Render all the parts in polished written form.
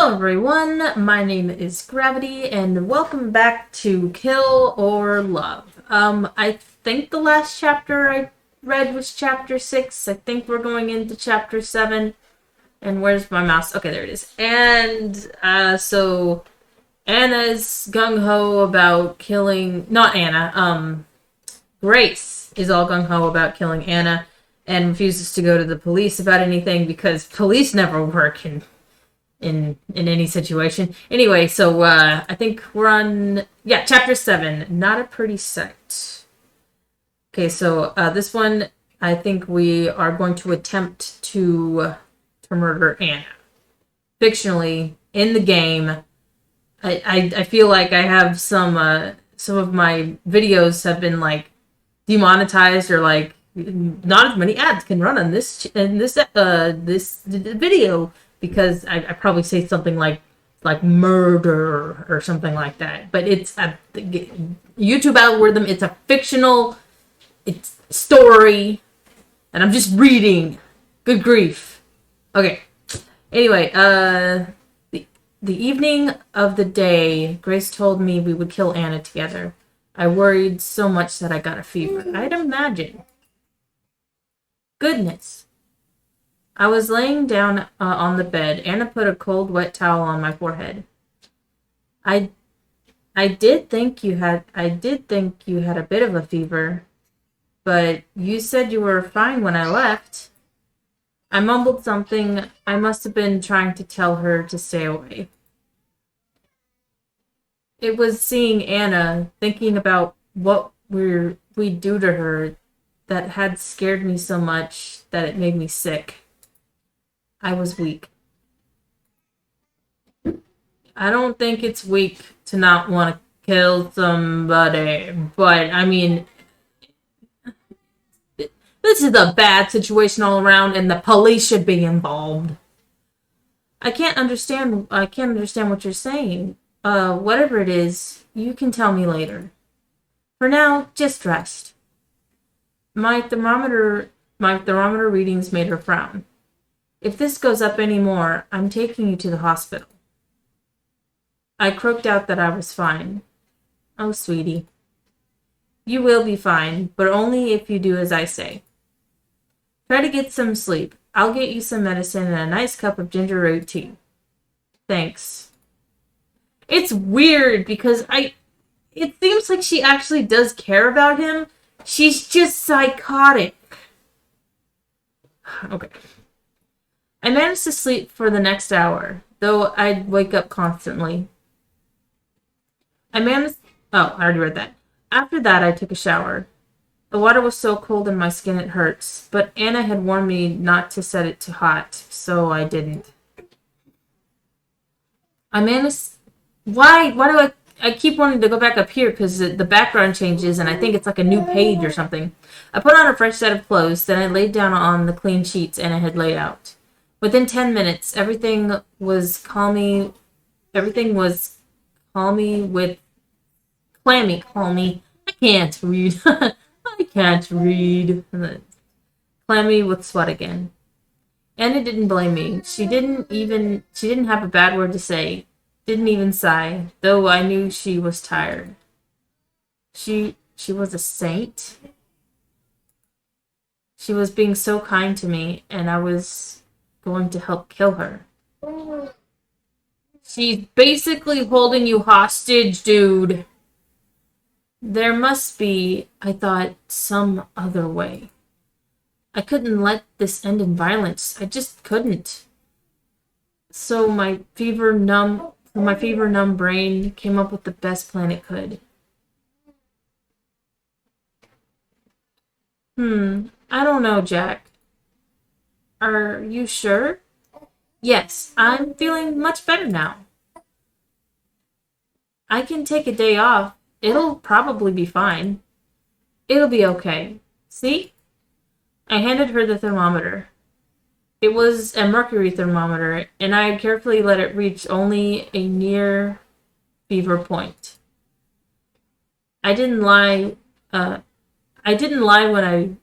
Hello everyone, my name is Gravity, and welcome back to Kill or Love. I think the last chapter I read was chapter 6. I think we're going into chapter 7. And where's my mouse? Okay, there it is. And, so Anna's gung-ho about killing... Not Anna, Grace is all gung-ho about killing Anna and refuses to go to the police about anything because police never work in any situation. Anyway, so I think we're on chapter 7. Not a pretty sight. Okay, so this one I think we are going to attempt to murder Anna. Fictionally, in the game. I feel like I have some of my videos have been like demonetized or like not as many ads can run on this video because I probably say something like murder or something like that. But it's a YouTube algorithm. It's a fictional story, and I'm just reading. Good grief. Okay. Anyway, the evening of the day, Grace told me we would kill Anna together. I worried so much that I got a fever. I'd imagine. Goodness. I was laying down on the bed. Anna put a cold, wet towel on my forehead. I did think you had a bit of a fever, but you said you were fine when I left. I mumbled something. I must have been trying to tell her to stay away. It was seeing Anna, thinking about what we'd do to her, that had scared me so much that it made me sick. I was weak. I don't think it's weak to not want to kill somebody, but I mean, this is a bad situation all around, and the police should be involved. I can't understand what you're saying. Whatever it is, you can tell me later. For now, just rest. My thermometer readings made her frown. If this goes up any more, I'm taking you to the hospital. I croaked out that I was fine. Oh, sweetie. You will be fine, but only if you do as I say. Try to get some sleep. I'll get you some medicine and a nice cup of ginger root tea. Thanks. It's weird because it seems like she actually does care about him. She's just psychotic. Okay. I managed to sleep for the next hour, though I'd wake up constantly. I already read that. After that, I took a shower. The water was so cold in my skin it hurts, but Anna had warned me not to set it too hot, so I didn't. Why do I keep wanting to go back up here because the background changes and I think it's like a new page or something. I put on a fresh set of clothes, then I laid down on the clean sheets Anna had laid out. Within 10 minutes, everything was clammy with clammy. I can't read. I can't read. Clammy with sweat again. Anna didn't blame me. She didn't have a bad word to say. Didn't even sigh, though I knew she was tired. She was a saint. She was being so kind to me, and I was going to help kill her. She's basically holding you hostage, dude. There must be, I thought, some other way. I couldn't let this end in violence. I just couldn't. So my fever-numb brain came up with the best plan it could. I don't know, Jack. Are you sure? Yes, I'm feeling much better now. I can take a day off. It'll probably be fine. It'll be okay. See? I handed her the thermometer. It was a mercury thermometer, and I had carefully let it reach only a near fever point. I didn't lie when I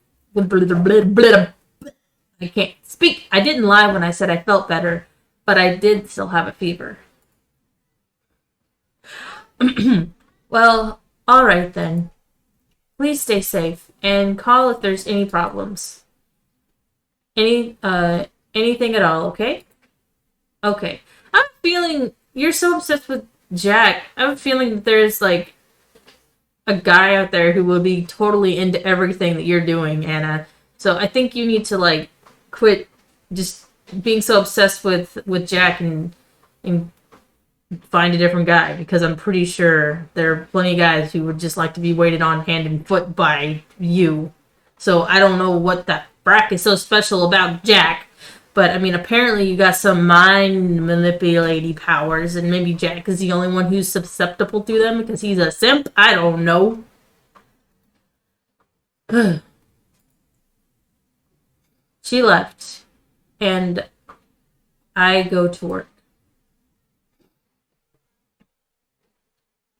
can't speak. I didn't lie when I said I felt better. but I did still have a fever. Well, alright then. Please stay safe and call if there's any problems. Anything at all, okay? Okay. I'm feeling you're so obsessed with Jack. I'm feeling that there's like a guy out there who will be totally into everything that you're doing, Anna. So I think you need to like quit just being so obsessed with Jack and find a different guy, because I'm pretty sure there are plenty of guys who would just like to be waited on hand and foot by you. So I don't know what that brack is so special about Jack. But I mean, apparently you got some mind manipulating powers, and maybe Jack is the only one who's susceptible to them because he's a simp. I don't know. She left, and I go to work.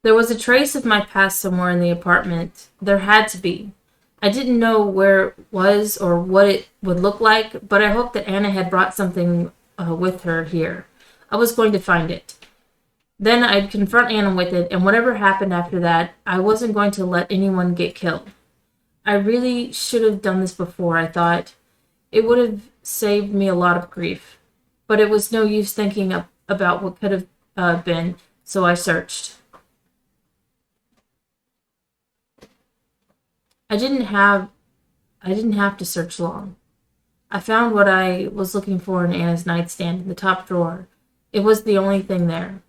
There was a trace of my past somewhere in the apartment. There had to be. I didn't know where it was or what it would look like, but I hoped that Anna had brought something with her here. I was going to find it. Then I'd confront Anna with it, and whatever happened after that, I wasn't going to let anyone get killed. I really should have done this before, I thought. It would have saved me a lot of grief. But it was no use thinking about what could have been, so I searched. I didn't have to search long. I found what I was looking for in Anna's nightstand in the top drawer. It was the only thing there.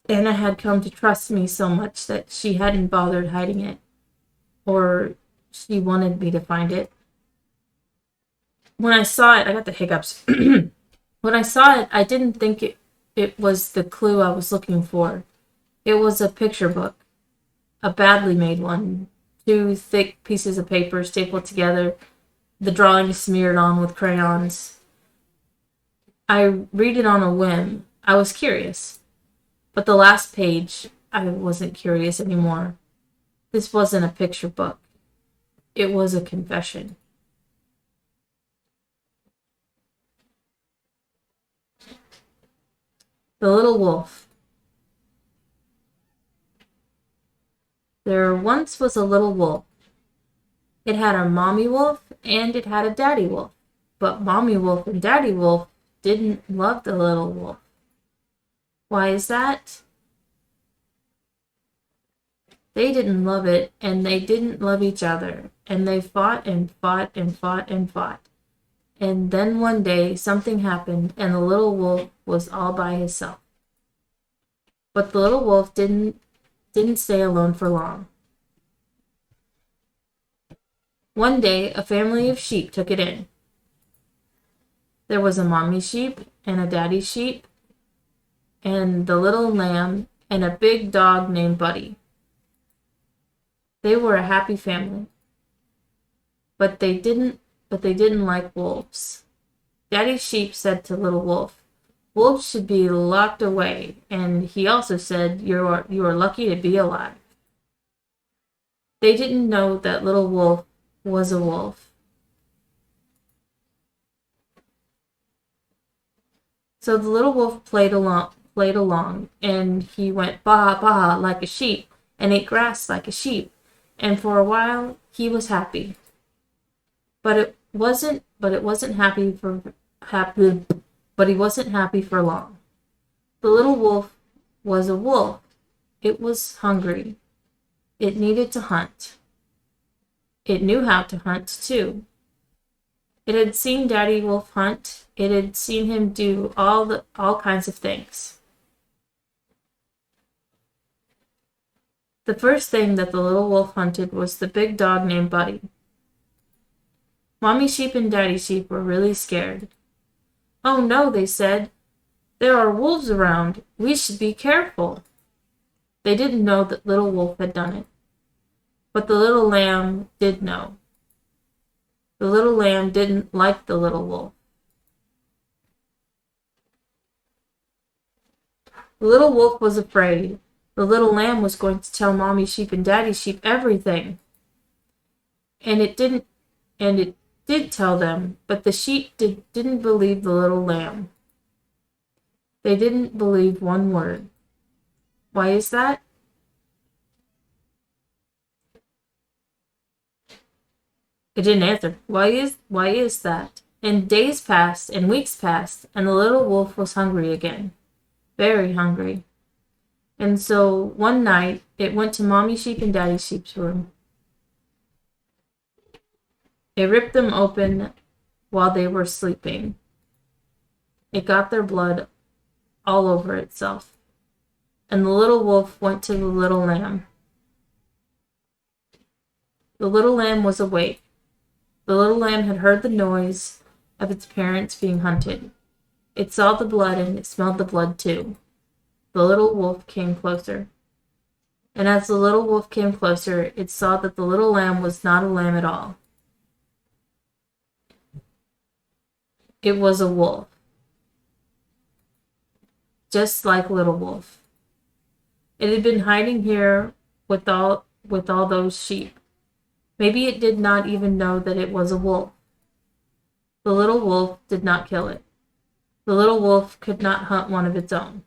Anna had come to trust me so much that she hadn't bothered hiding it. Or she wanted me to find it. When I saw it, I got the hiccups. When I saw it, I didn't think it was the clue I was looking for. It was a picture book. A badly made one. 2 thick pieces of paper stapled together, the drawing smeared on with crayons. I read it on a whim. I was curious. But the last page, I wasn't curious anymore. This wasn't a picture book. It was a confession. The Little Wolf. There once was a little wolf. It had a mommy wolf and it had a daddy wolf. But mommy wolf and daddy wolf didn't love the little wolf. Why is that? They didn't love it, and they didn't love each other, and they fought and fought and fought and fought. And then one day something happened, and the little wolf was all by himself. But the little wolf didn't stay alone for long. One day, a family of sheep took it in. There was a mommy sheep and a daddy sheep and the little lamb and a big dog named Buddy. They were a happy family. But they didn't like wolves. Daddy sheep said to little wolf, "Wolves should be locked away," and he also said, you are lucky to be alive." They didn't know that little wolf was a wolf. So the little wolf played along, and he went baha baha like a sheep, and ate grass like a sheep, and for a while he was happy. But he wasn't happy for long. The little wolf was a wolf. It was hungry. It needed to hunt. It knew how to hunt, too. It had seen Daddy Wolf hunt. It had seen him do all kinds of things. The first thing that the little wolf hunted was the big dog named Buddy. Mommy sheep and Daddy sheep were really scared. "Oh no," they said. "There are wolves around. We should be careful." They didn't know that Little Wolf had done it. But the little lamb did know. The little lamb didn't like the little wolf. The little wolf was afraid. The little lamb was going to tell Mommy sheep and Daddy sheep everything. And did tell them, but the sheep didn't believe the little lamb. They didn't believe one word. Why is that? It didn't answer. Why is that? And days passed and weeks passed, and the little wolf was hungry again. Very hungry. And so one night it went to Mommy Sheep and Daddy Sheep's room. It ripped them open while they were sleeping. It got their blood all over itself. And the little wolf went to the little lamb. The little lamb was awake. The little lamb had heard the noise of its parents being hunted. It saw the blood and it smelled the blood too. The little wolf came closer. And as the little wolf came closer, it saw that the little lamb was not a lamb at all. It was a wolf. Just like Little Wolf. It had been hiding here with all those sheep. Maybe it did not even know that it was a wolf. The little wolf did not kill it. The little wolf could not hunt one of its own.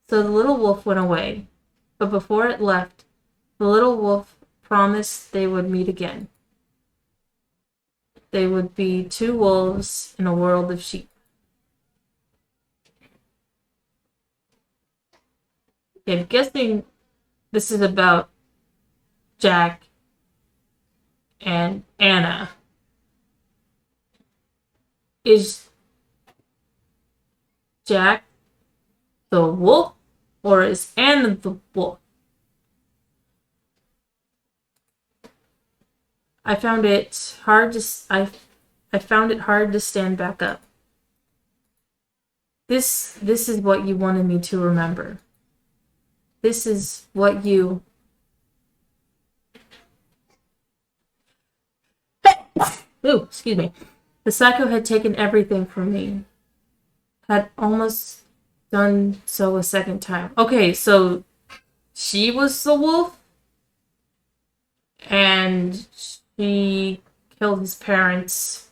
So the little wolf went away, but before it left, the little wolf promised they would meet again. They would be two wolves in a world of sheep. I'm guessing this is about Jack and Anna. Is Jack the wolf or is Anna the wolf? I found it hard to stand back up. This is what you wanted me to remember. This is what you... Ooh, excuse me. The psycho had taken everything from me. Had almost done so a second time. Okay, so she was the wolf? And she killed his parents.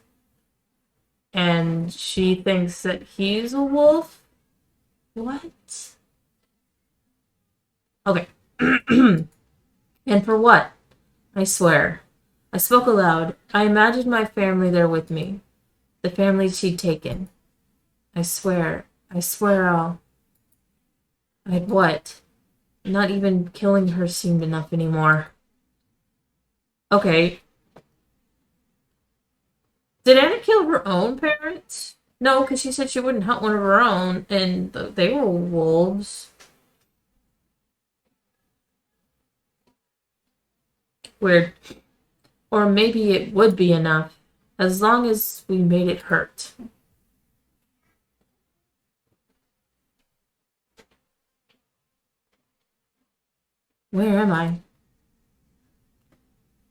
And she thinks that he's a wolf? What? Okay. And for what? I swear. I spoke aloud. I imagined my family there with me. The family she'd taken. I swear all. I'd what? Not even killing her seemed enough anymore. Okay. Did Anna kill her own parents? No, because she said she wouldn't hunt one of her own, and they were wolves. Weird. Or maybe it would be enough, as long as we made it hurt. Where am I?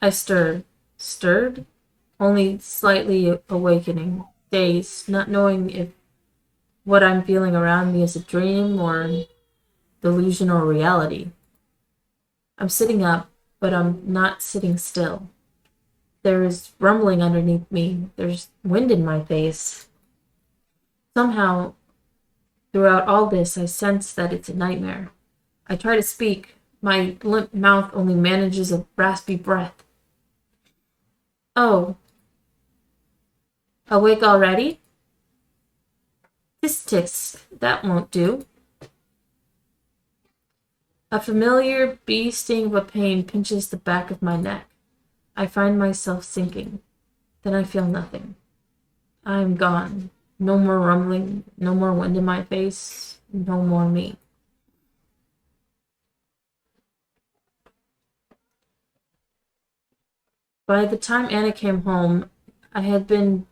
I stirred. Stirred? Only slightly awakening. Dazed, not knowing if what I'm feeling around me is a dream or delusion or reality. I'm sitting up, but I'm not sitting still. There is rumbling underneath me. There's wind in my face. Somehow, throughout all this, I sense that it's a nightmare. I try to speak. My limp mouth only manages a raspy breath. Oh. Awake already? Tisk, that won't do. A familiar bee sting of a pain pinches the back of my neck. I find myself sinking. Then I feel nothing. I am gone. No more rumbling, no more wind in my face, no more me. By the time Anna came home, I had been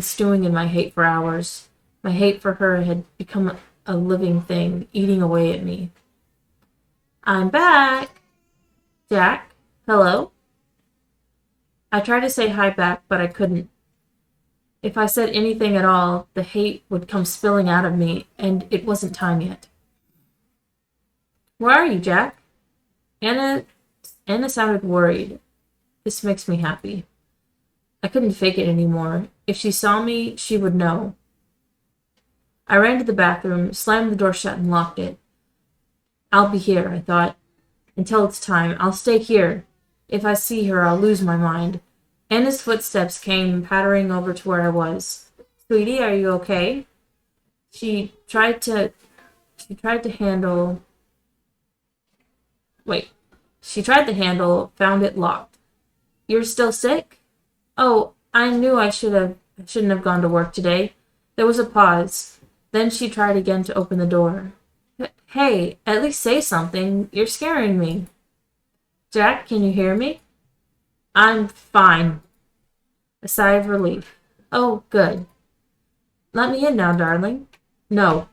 stewing in my hate for hours. My hate for her had become a living thing, eating away at me. I'm back! Jack? Hello? I tried to say hi back, but I couldn't. If I said anything at all, the hate would come spilling out of me, and it wasn't time yet. Where are you, Jack? Anna sounded worried. This makes me happy. I couldn't fake it anymore. If she saw me, she would know. I ran to the bathroom, slammed the door shut, and locked it. I'll be here, I thought. Until it's time. I'll stay here. If I see her, I'll lose my mind. Anna's footsteps came pattering over to where I was. Sweetie, are you okay? She tried to handle... Wait. She tried the handle, found it locked. You're still sick? Oh, I knew I shouldn't have gone to work today. There was a pause. Then she tried again to open the door. Hey, at least say something. You're scaring me. Jack, can you hear me? I'm fine. A sigh of relief. Oh, good. Let me in now, darling. No.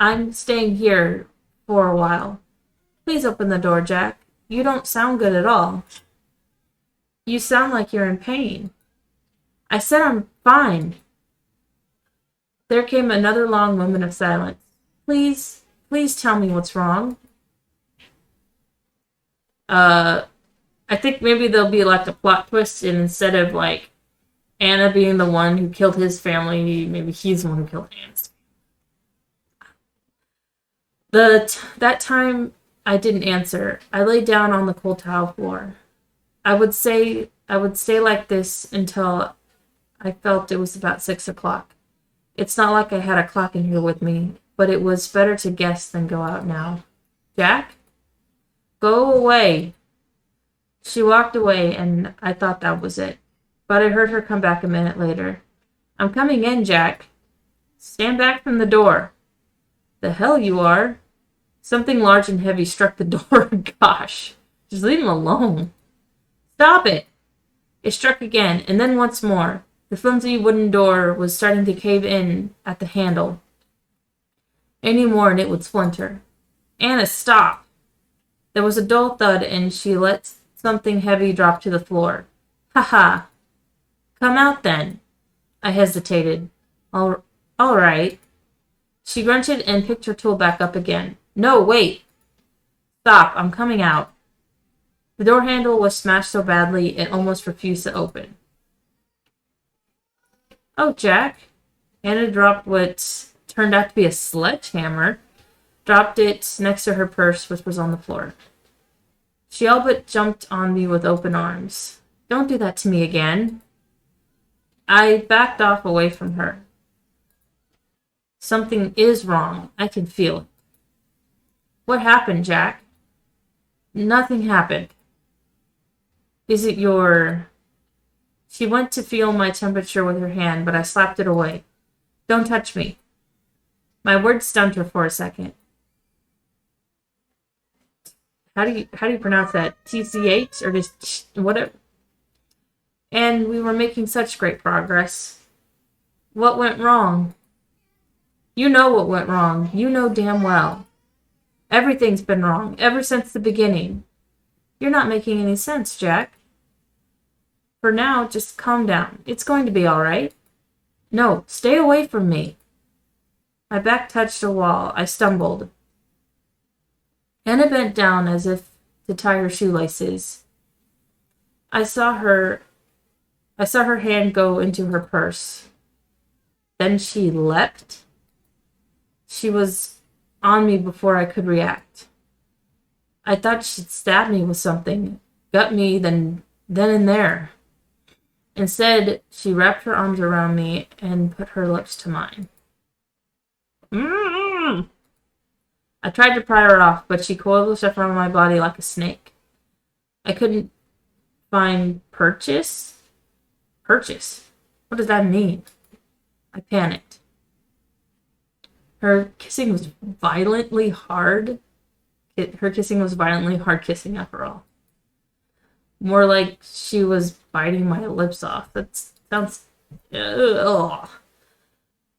I'm staying here for a while. Please open the door, Jack. You don't sound good at all. You sound like you're in pain. I said I'm fine. There came another long moment of silence. Please tell me what's wrong. I think maybe there'll be like a plot twist, and instead of like Anna being the one who killed his family, maybe he's the one who killed Anna's. That time I didn't answer. I lay down on the cold tile floor. I would stay like this until I felt it was about 6 o'clock. It's not like I had a clock in here with me, but it was better to guess than go out now. Jack? Go away. She walked away, and I thought that was it. But I heard her come back a minute later. I'm coming in, Jack. Stand back from the door. The hell you are. Something large and heavy struck the door. Gosh. Just leave him alone. Stop it. It struck again, and then once more. The flimsy wooden door was starting to cave in at the handle. Any more and it would splinter. Anna, stop. There was a dull thud, and she let something heavy drop to the floor. Ha ha. Come out then. I hesitated. All right. She grunted and picked her tool back up again. No, wait. Stop, I'm coming out. The door handle was smashed so badly it almost refused to open. Oh, Jack. Anna dropped what turned out to be a sledgehammer. Dropped it next to her purse, which was on the floor. She all but jumped on me with open arms. Don't do that to me again. I backed off away from her. Something is wrong. I can feel it. What happened, Jack? Nothing happened. Is it your... She went to feel my temperature with her hand, but I slapped it away. Don't touch me. My words stunned her for a second. How do you pronounce that? TCH or just whatever? And we were making such great progress. What went wrong? You know what went wrong. You know damn well. Everything's been wrong ever since the beginning. You're not making any sense, Jack. For now, just calm down. It's going to be all right. No, stay away from me. My back touched a wall. I stumbled. Anna bent down as if to tie her shoelaces. I saw her hand go into her purse. Then she leapt. She was on me before I could react. I thought she'd stab me with something, gut me then and there. Instead, she wrapped her arms around me and put her lips to mine. Mm-hmm. I tried to pry her off, but she coiled herself around my body like a snake. I couldn't find purchase? Purchase? What does that mean? I panicked. Her kissing was violently hard. Her kissing was violently hard kissing, after all. More like she was biting my lips off. That sounds... Ugh.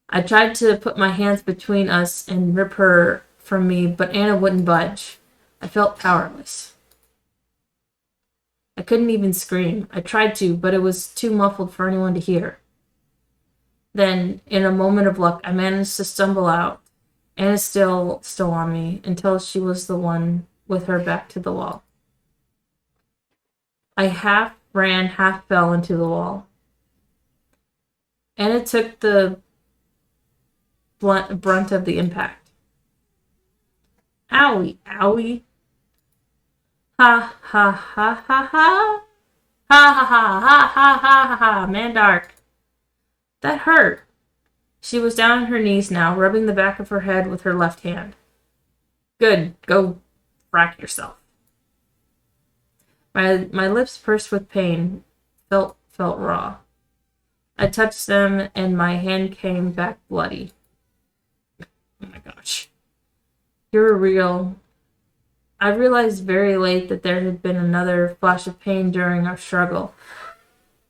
I tried to put my hands between us and rip her from me, but Anna wouldn't budge. I felt powerless. I couldn't even scream. I tried to, but it was too muffled for anyone to hear. Then, in a moment of luck, I managed to stumble out. Anna's still on me, until she was the one with her back to the wall. I half ran, half fell into the wall. Anna took the brunt of the impact. Owie, owie. Ha, ha, ha, ha, ha. Ha, ha, ha, ha, ha, ha, ha, Mandark. That hurt. She was down on her knees now, rubbing the back of her head with her left hand. Good, go frack yourself. My lips pursed with pain, felt raw. I touched them, and my hand came back bloody. Oh my gosh. You're real. I realized very late that there had been another flash of pain during our struggle.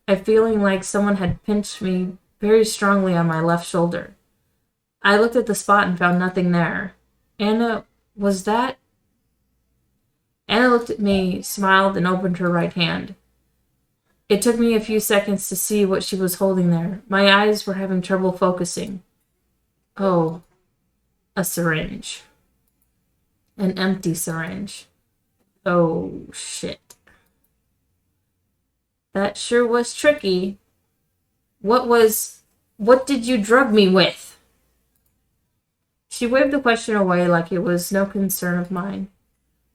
A feeling like someone had pinched me very strongly on my left shoulder. I looked at the spot and found nothing there. Anna, was that? Anna looked at me, smiled, and opened her right hand. It took me a few seconds to see what she was holding there. My eyes were having trouble focusing. Oh, a syringe. An empty syringe. Oh, shit. That sure was tricky. What did you drug me with? She waved the question away like it was no concern of mine.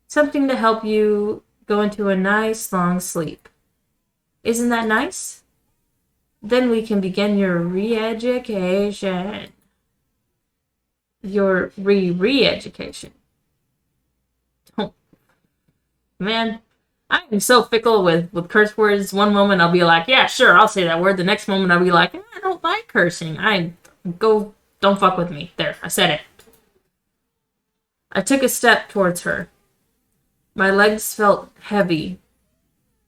Something to help you go into a nice long sleep. Isn't that nice? Then we can begin your re-education. Your re-education. Oh, man, I am so fickle with curse words. One moment I'll be like, yeah, sure, I'll say that word. The next moment I'll be like, I don't like cursing. Don't fuck with me. There, I said it. I took a step towards her. My legs felt heavy.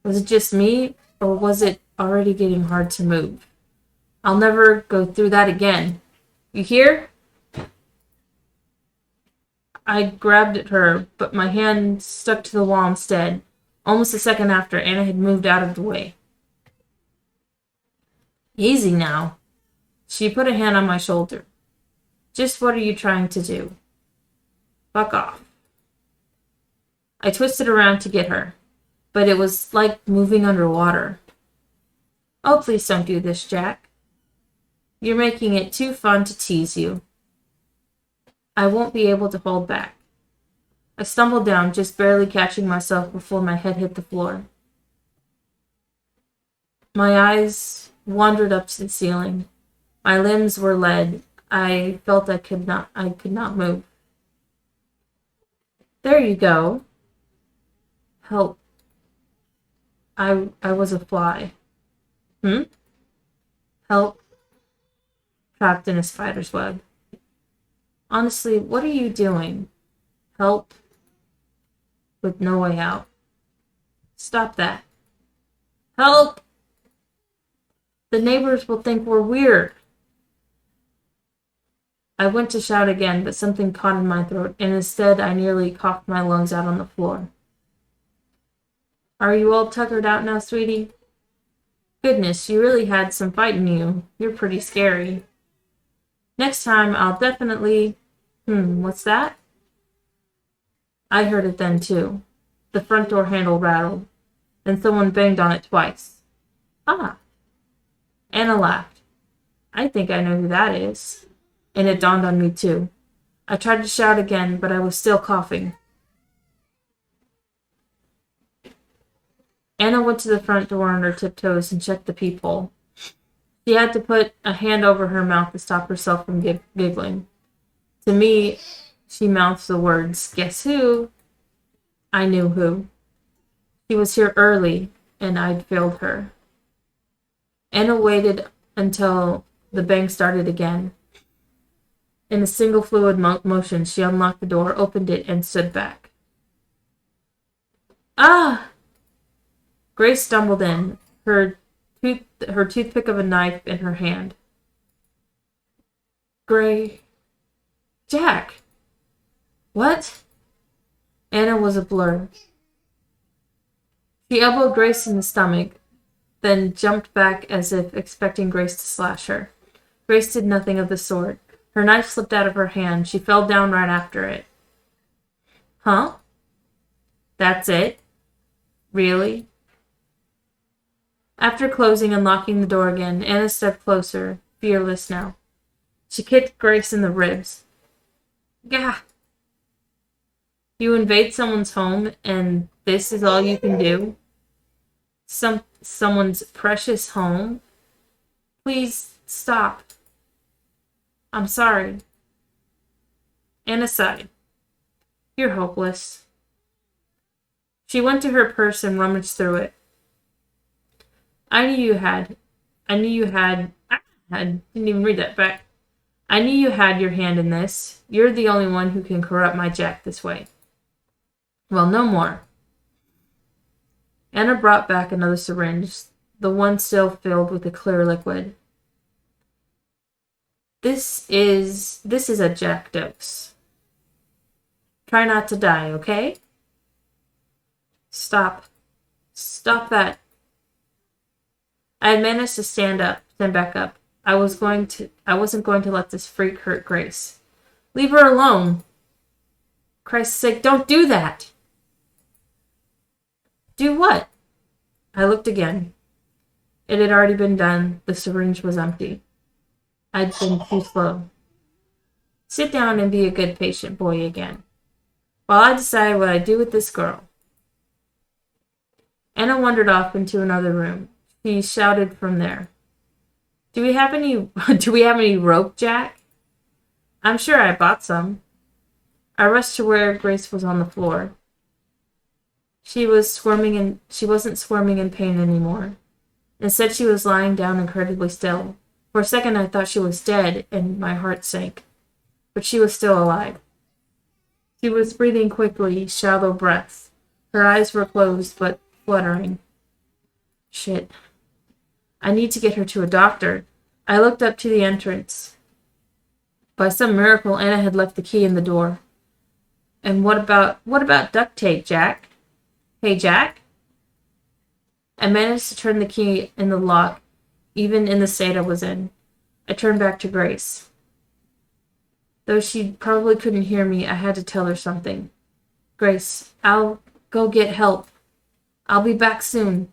Was it just me, or was it already getting hard to move? I'll never go through that again. You hear? I grabbed at her, but my hand stuck to the wall instead. Almost a second after, Anna had moved out of the way. Easy now. She put a hand on my shoulder. Just what are you trying to do? Fuck off. I twisted around to get her, but it was like moving underwater. Oh, please don't do this, Jack. You're making it too fun to tease you. I won't be able to hold back. I stumbled down, just barely catching myself before my head hit the floor. My eyes wandered up to the ceiling. My limbs were lead. I felt I could not move. There you go. Help. I was a fly. Help. Trapped in a spider's web. Honestly, what are you doing? Help. With no way out. Stop that. Help! The neighbors will think we're weird. I went to shout again, but something caught in my throat, and instead I nearly coughed my lungs out on the floor. Are you all tuckered out now, sweetie? Goodness, you really had some fight in you. You're pretty scary. Next time, I'll definitely... what's that? I heard it then, too. The front door handle rattled, and someone banged on it twice. Ah. Anna laughed. I think I know who that is. And it dawned on me, too. I tried to shout again, but I was still coughing. Anna went to the front door on her tiptoes and checked the peephole. She had to put a hand over her mouth to stop herself from giggling. To me, she mouthed the words, "Guess who?" I knew who. She was here early, and I'd failed her. Anna waited until the bang started again. In a single fluid motion, she unlocked the door, opened it, and stood back. Ah! Grace stumbled in, her toothpick of a knife in her hand. Jack! What? Anna was a blur. She elbowed Grace in the stomach, then jumped back as if expecting Grace to slash her. Grace did nothing of the sort. Her knife slipped out of her hand. She fell down right after it. Huh? That's it? Really? After closing and locking the door again, Anna stepped closer, fearless now. She kicked Grace in the ribs. Gah! You invade someone's home and this is all you can do? Someone's precious home? Please stop. I'm sorry. Anna sighed. You're hopeless. She went to her purse and rummaged through it. I knew you had, didn't even read that back. I knew you had your hand in this. You're the only one who can corrupt my Jack this way. Well, no more. Anna brought back another syringe, the one still filled with a clear liquid. This is a Jack dose. Try not to die, okay? Stop that. I had managed to stand back up. I wasn't going to let this freak hurt Grace. Leave her alone. Christ's sake, don't do that. Do what? I looked again. It had already been done. The syringe was empty. I'd been too slow. Sit down and be a good patient boy again, while I decide what I do with this girl. Anna wandered off into another room. She shouted from there. Do we have any rope, Jack? I'm sure I bought some. I rushed to where Grace was on the floor. She wasn't squirming in pain anymore. Instead, she was lying down incredibly still. For a second, I thought she was dead, and my heart sank. But she was still alive. She was breathing quickly, shallow breaths. Her eyes were closed, but fluttering. Shit. I need to get her to a doctor. I looked up to the entrance. By some miracle, Anna had left the key in the door. And what about duct tape, Jack? Hey, Jack? I managed to turn the key in the lock, even in the state I was in. I turned back to Grace. Though she probably couldn't hear me, I had to tell her something. Grace, I'll go get help. I'll be back soon.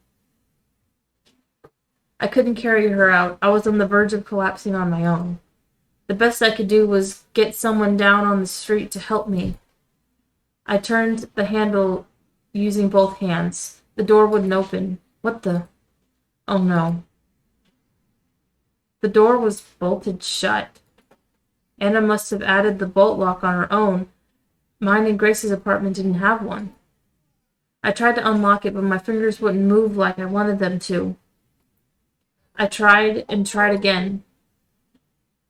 I couldn't carry her out. I was on the verge of collapsing on my own. The best I could do was get someone down on the street to help me. I turned the handle using both hands. The door wouldn't open. What the? Oh no. The door was bolted shut. Anna must have added the bolt lock on her own. Mine and Grace's apartment didn't have one. I tried to unlock it, but my fingers wouldn't move like I wanted them to. I tried and tried again.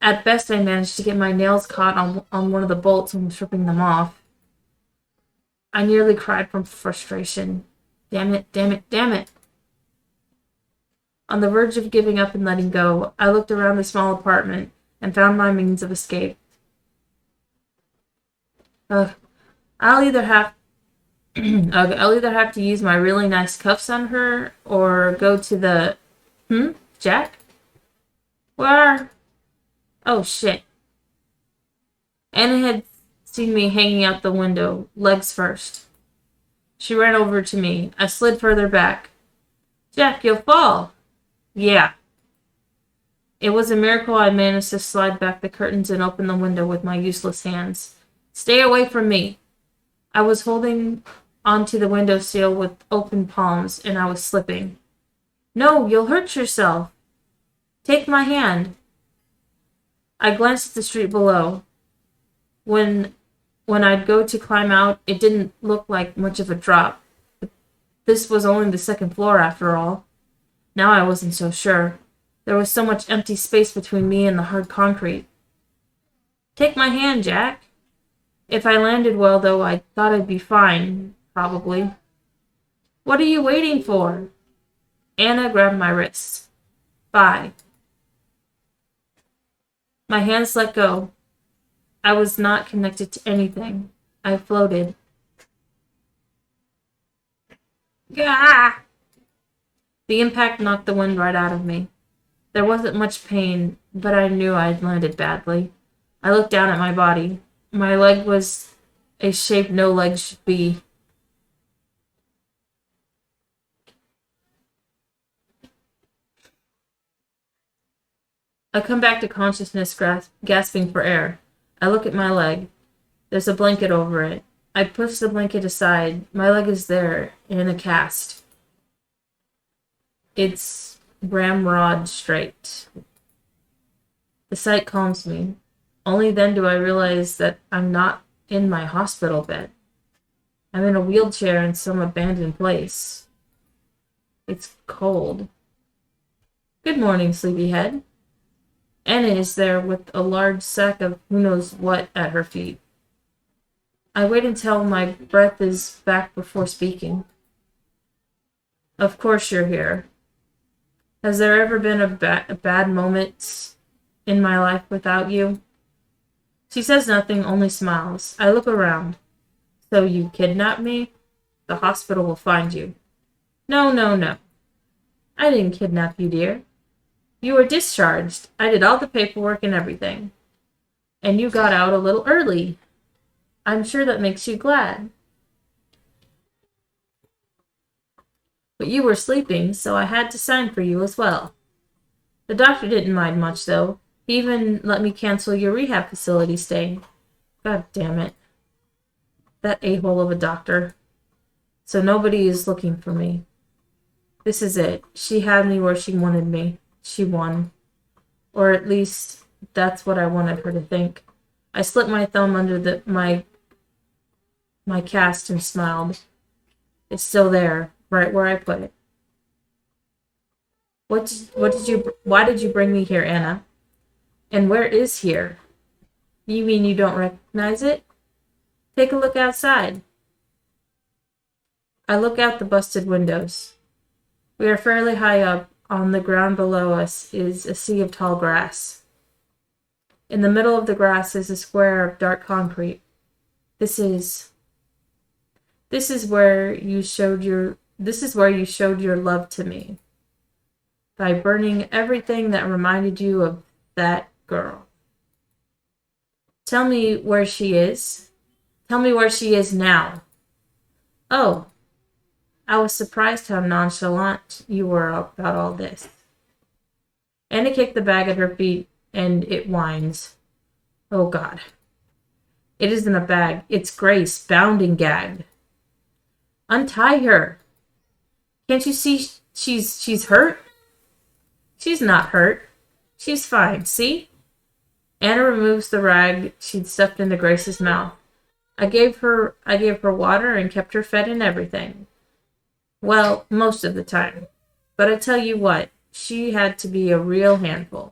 At best, I managed to get my nails caught on one of the bolts and was ripping them off. I nearly cried from frustration. Damn it, damn it, damn it. On the verge of giving up and letting go, I looked around the small apartment and found my means of escape. I'll either have to use my really nice cuffs on her or go to the... Jack? Where? Oh, shit. Anna had seen me hanging out the window, legs first. She ran over to me. I slid further back. Jack, you'll fall. Yeah. It was a miracle I managed to slide back the curtains and open the window with my useless hands. Stay away from me. I was holding onto the windowsill with open palms, and I was slipping. No, you'll hurt yourself. Take my hand. I glanced at the street below. When I'd go to climb out, it didn't look like much of a drop. This was only the second floor, after all. Now I wasn't so sure. There was so much empty space between me and the hard concrete. Take my hand, Jack. If I landed well, though, I thought I'd be fine, probably. What are you waiting for? Anna grabbed my wrists. Bye. My hands let go. I was not connected to anything. I floated. Gah! The impact knocked the wind right out of me. There wasn't much pain, but I knew I'd landed badly. I looked down at my body. My leg was a shape no leg should be. I come back to consciousness, gasping for air. I look at my leg. There's a blanket over it. I push the blanket aside. My leg is there, in a cast. It's ramrod straight. The sight calms me. Only then do I realize that I'm not in my hospital bed. I'm in a wheelchair in some abandoned place. It's cold. Good morning, sleepyhead. Anna is there with a large sack of who knows what at her feet. I wait until my breath is back before speaking. Of course you're here. Has there ever been a bad moment in my life without you? She says nothing, only smiles. I look around. So you kidnapped me? The hospital will find you. No, no, no. I didn't kidnap you, dear. You were discharged. I did all the paperwork and everything. And you got out a little early. I'm sure that makes you glad. But you were sleeping, so I had to sign for you as well. The doctor didn't mind much, though. He even let me cancel your rehab facility stay. God damn it. That a-hole of a doctor. So nobody is looking for me. This is it. She had me where she wanted me. She won. Or at least, that's what I wanted her to think. I slipped my thumb under my cast and smiled. It's still there, right where I put it. Why did you bring me here, Anna? And where is here? You mean you don't recognize it? Take a look outside. I look out the busted windows. We are fairly high up. On the ground below us is a sea of tall grass. In the middle of the grass is a square of dark concrete. This is where you showed your love to me. By burning everything that reminded you of that girl. Tell me where she is. Tell me where she is now. Oh, I was surprised how nonchalant you were about all this. Anna kicked the bag at her feet, and it whines. Oh, God. It isn't a bag. It's Grace, bound and gagged. Untie her. Can't you see she's hurt? She's not hurt. She's fine, see? Anna removes the rag she'd stuffed into Grace's mouth. I gave her water and kept her fed and everything. Well, most of the time. But I tell you what, she had to be a real handful.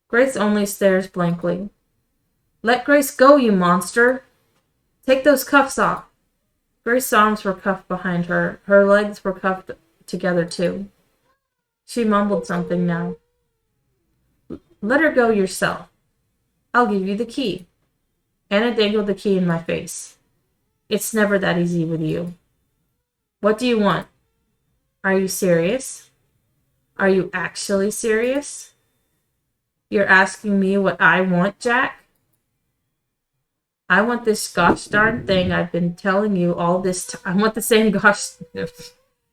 Grace only stares blankly. Let Grace go, you monster! Take those cuffs off. Grace's arms were cuffed behind her. Her legs were cuffed together, too. She mumbled something now. Let her go yourself. I'll give you the key. Anna dangled the key in my face. It's never that easy with you. What do you want? Are you serious? Are you actually serious? You're asking me what I want, Jack? I want this gosh darn thing I've been telling you all this time. I want the same gosh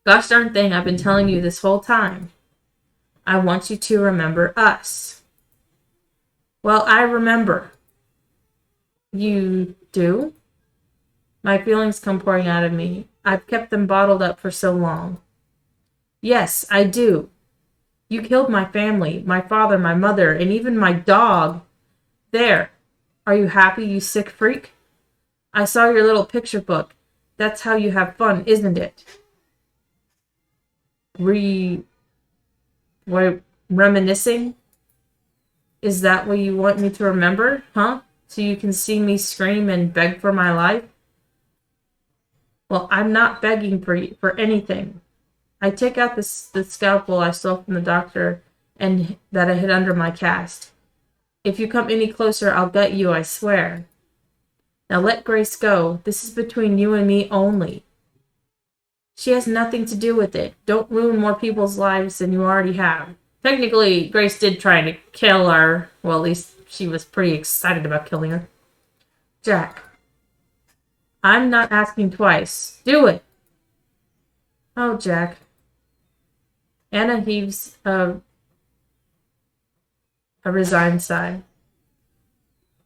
darn thing I've been telling you this whole time. I want you to remember us. Well, I remember. You do? My feelings come pouring out of me. I've kept them bottled up for so long. Yes, I do. You killed my family, my father, my mother, and even my dog. There. Are you happy, you sick freak? I saw your little picture book. That's how you have fun, isn't it? Reminiscing? Is that what you want me to remember, huh? So you can see me scream and beg for my life? Well, I'm not begging for anything. I take out the scalpel I stole from the doctor and that I hid under my cast. If you come any closer, I'll gut you, I swear. Now let Grace go. This is between you and me only. She has nothing to do with it. Don't ruin more people's lives than you already have. Technically, Grace did try to kill her. Well, at least she was pretty excited about killing her. Jack. I'm not asking twice. Do it. Oh, Jack. Anna heaves a A resigned sigh.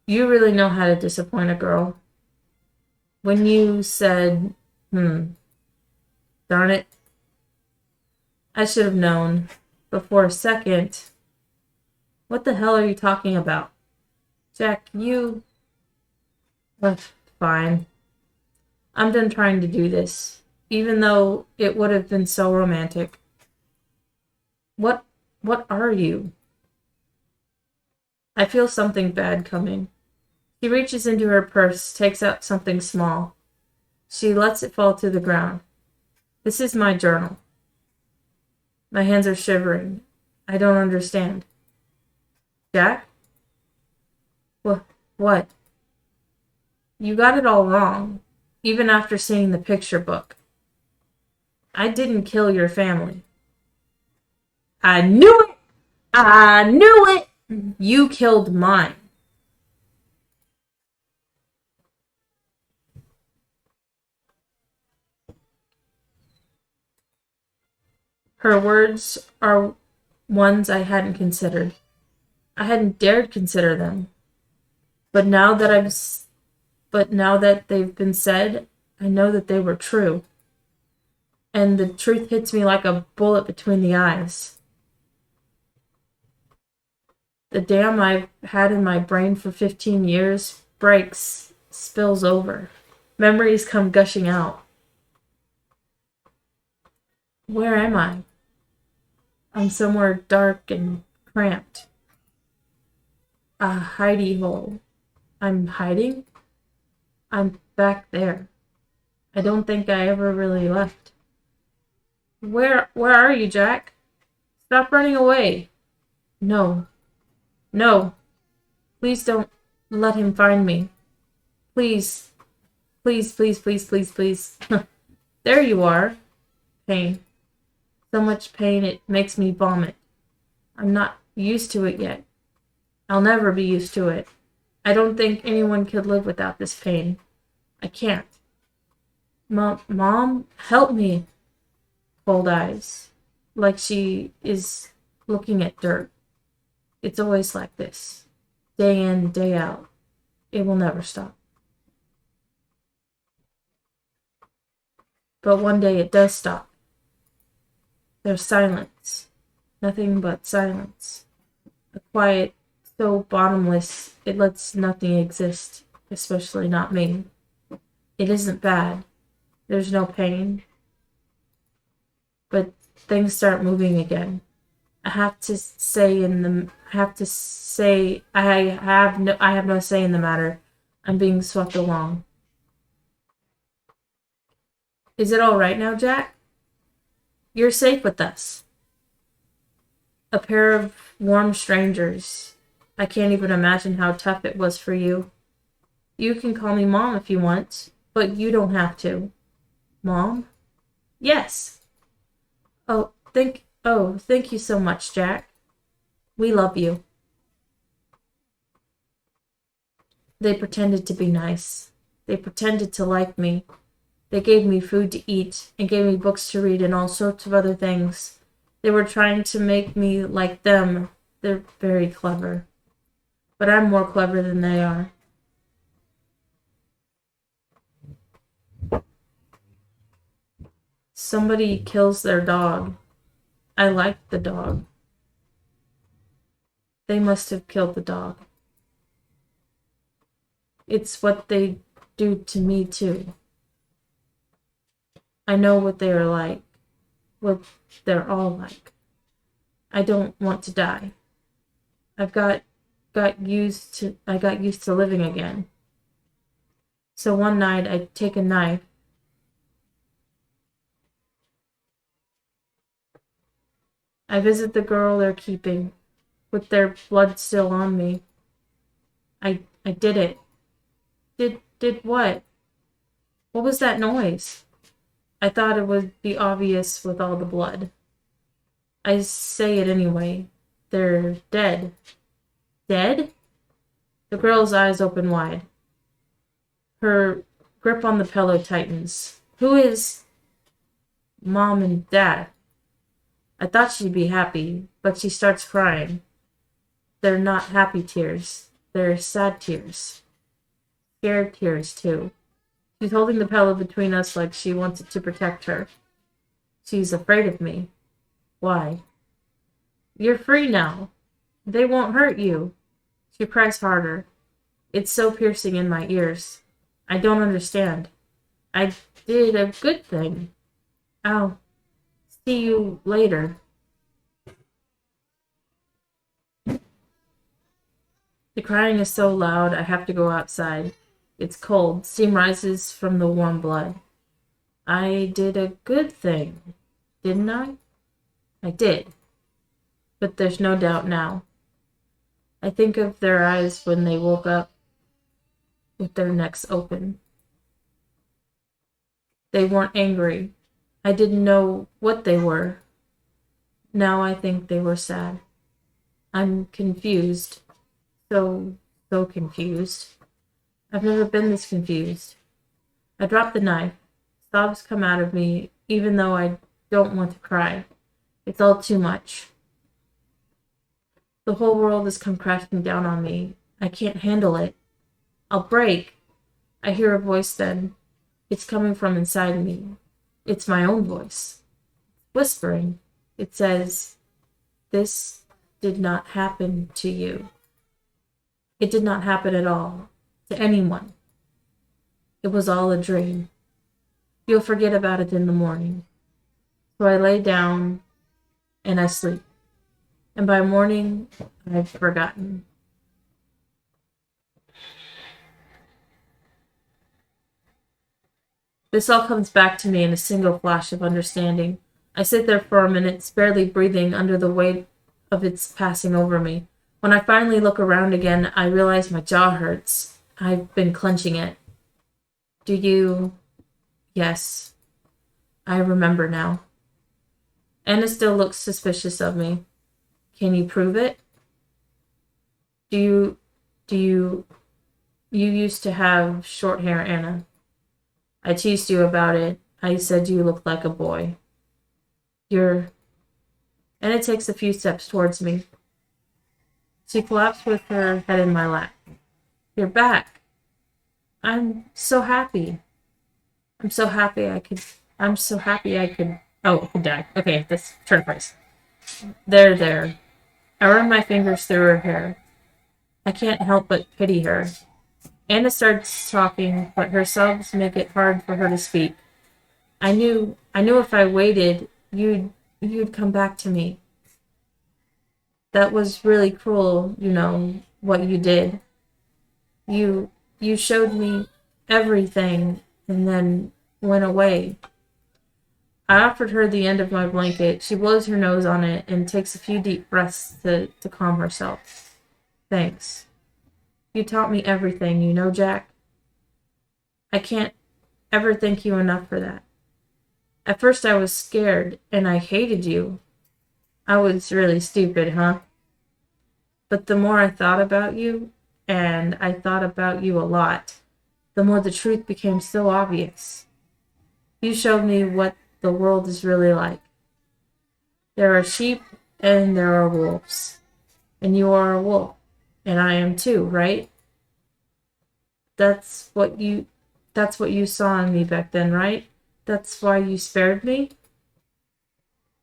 You really know how to disappoint a girl. When you said, darn it, I should have known. But for a second, what the hell are you talking about? Jack, you... fine. I'm done trying to do this, even though it would have been so romantic. What are you? I feel something bad coming. She reaches into her purse, takes out something small. She lets it fall to the ground. This is my journal. My hands are shivering. I don't understand. Jack? What? You got it all wrong, even after seeing the picture book. I didn't kill your family. I knew it! I knew it! You killed mine. Her words are ones I hadn't considered. I hadn't dared consider them. But now that they've been said, I know that they were true. And the truth hits me like a bullet between the eyes. The dam I've had in my brain for 15 years breaks, spills over. Memories come gushing out. Where am I? I'm somewhere dark and cramped. A hidey hole. I'm hiding? I'm back there. I don't think I ever really left. Where are you, Jack? Stop running away. No. Please don't let him find me. Please. Please. There you are. Pain. So much pain it makes me vomit. I'm not used to it yet. I'll never be used to it. I don't think anyone could live without this pain. I can't. Mom, help me. Cold eyes. Like she is looking at dirt. It's always like this. Day in, day out. It will never stop. But one day it does stop. There's silence. Nothing but silence. A quiet so bottomless it lets nothing exist, especially not me. It isn't bad. There's no pain. But things start moving again. I have no say in the matter. I'm being swept along. Is it all right now, Jack? You're safe with us. A pair of warm strangers. I can't even imagine how tough it was for you. You can call me Mom if you want, but you don't have to. Mom? Yes. Thank you so much, Jack. We love you. They pretended to be nice. They pretended to like me. They gave me food to eat and gave me books to read and all sorts of other things. They were trying to make me like them. They're very clever. But I'm more clever than they are. Somebody kills their dog. I like the dog. They must have killed the dog. It's what they do to me too. I know what they are like. What they're all like. I don't want to die. I got used to living again. So one night I take a knife. I visit the girl they're keeping, with their blood still on me. I did it. Did what? What was that noise? I thought it would be obvious with all the blood. I say it anyway. They're dead. Dead? The girl's eyes open wide. Her grip on the pillow tightens. Who is Mom and Dad? I thought she'd be happy, but she starts crying. They're not happy tears. They're sad tears. Scared tears, too. She's holding the pillow between us like she wants it to protect her. She's afraid of me. Why? You're free now. They won't hurt you. She cries harder. It's so piercing in my ears. I don't understand. I did a good thing. I'll see you later. The crying is so loud, I have to go outside. It's cold. Steam rises from the warm blood. I did a good thing, didn't I? I did. But there's no doubt now. I think of their eyes when they woke up with their necks open. They weren't angry. I didn't know what they were. Now I think they were sad. I'm confused. So confused. I've never been this confused. I drop the knife. Sobs come out of me, even though I don't want to cry. It's all too much. The whole world has come crashing down on me. I can't handle it. I'll break. I hear a voice then. It's coming from inside me. It's my own voice. Whispering. It says, "This did not happen to you. It did not happen at all. To anyone. It was all a dream. You'll forget about it in the morning." So I lay down and I sleep. And by morning, I've forgotten. This all comes back to me in a single flash of understanding. I sit there for a minute, barely breathing under the weight of its passing over me. When I finally look around again, I realize my jaw hurts. I've been clenching it. Do you... Yes. I remember now. Anna still looks suspicious of me. Can you prove it? You used to have short hair, Anna. I teased you about it. I said you looked like a boy. Anna takes a few steps towards me. She collapsed with her head in my lap. You're back. I'm so happy. I'm so happy I could. Oh, I could die. Okay, let's turn price. There. I run my fingers through her hair. I can't help but pity her. Anna starts talking, but her sobs make it hard for her to speak. I knew if I waited, you'd come back to me. That was really cruel, what you did. You showed me everything and then went away. I offered her the end of my blanket. She blows her nose on it and takes a few deep breaths to calm herself. Thanks. You taught me everything, Jack. I can't ever thank you enough for that. At first I was scared and I hated you. I was really stupid, huh? But the more I thought about you, and I thought about you a lot, the more the truth became so obvious. You showed me what the world is really like. There are sheep and there are wolves. And you are a wolf. And I am too, right? That's what you saw in me back then, right? That's why you spared me.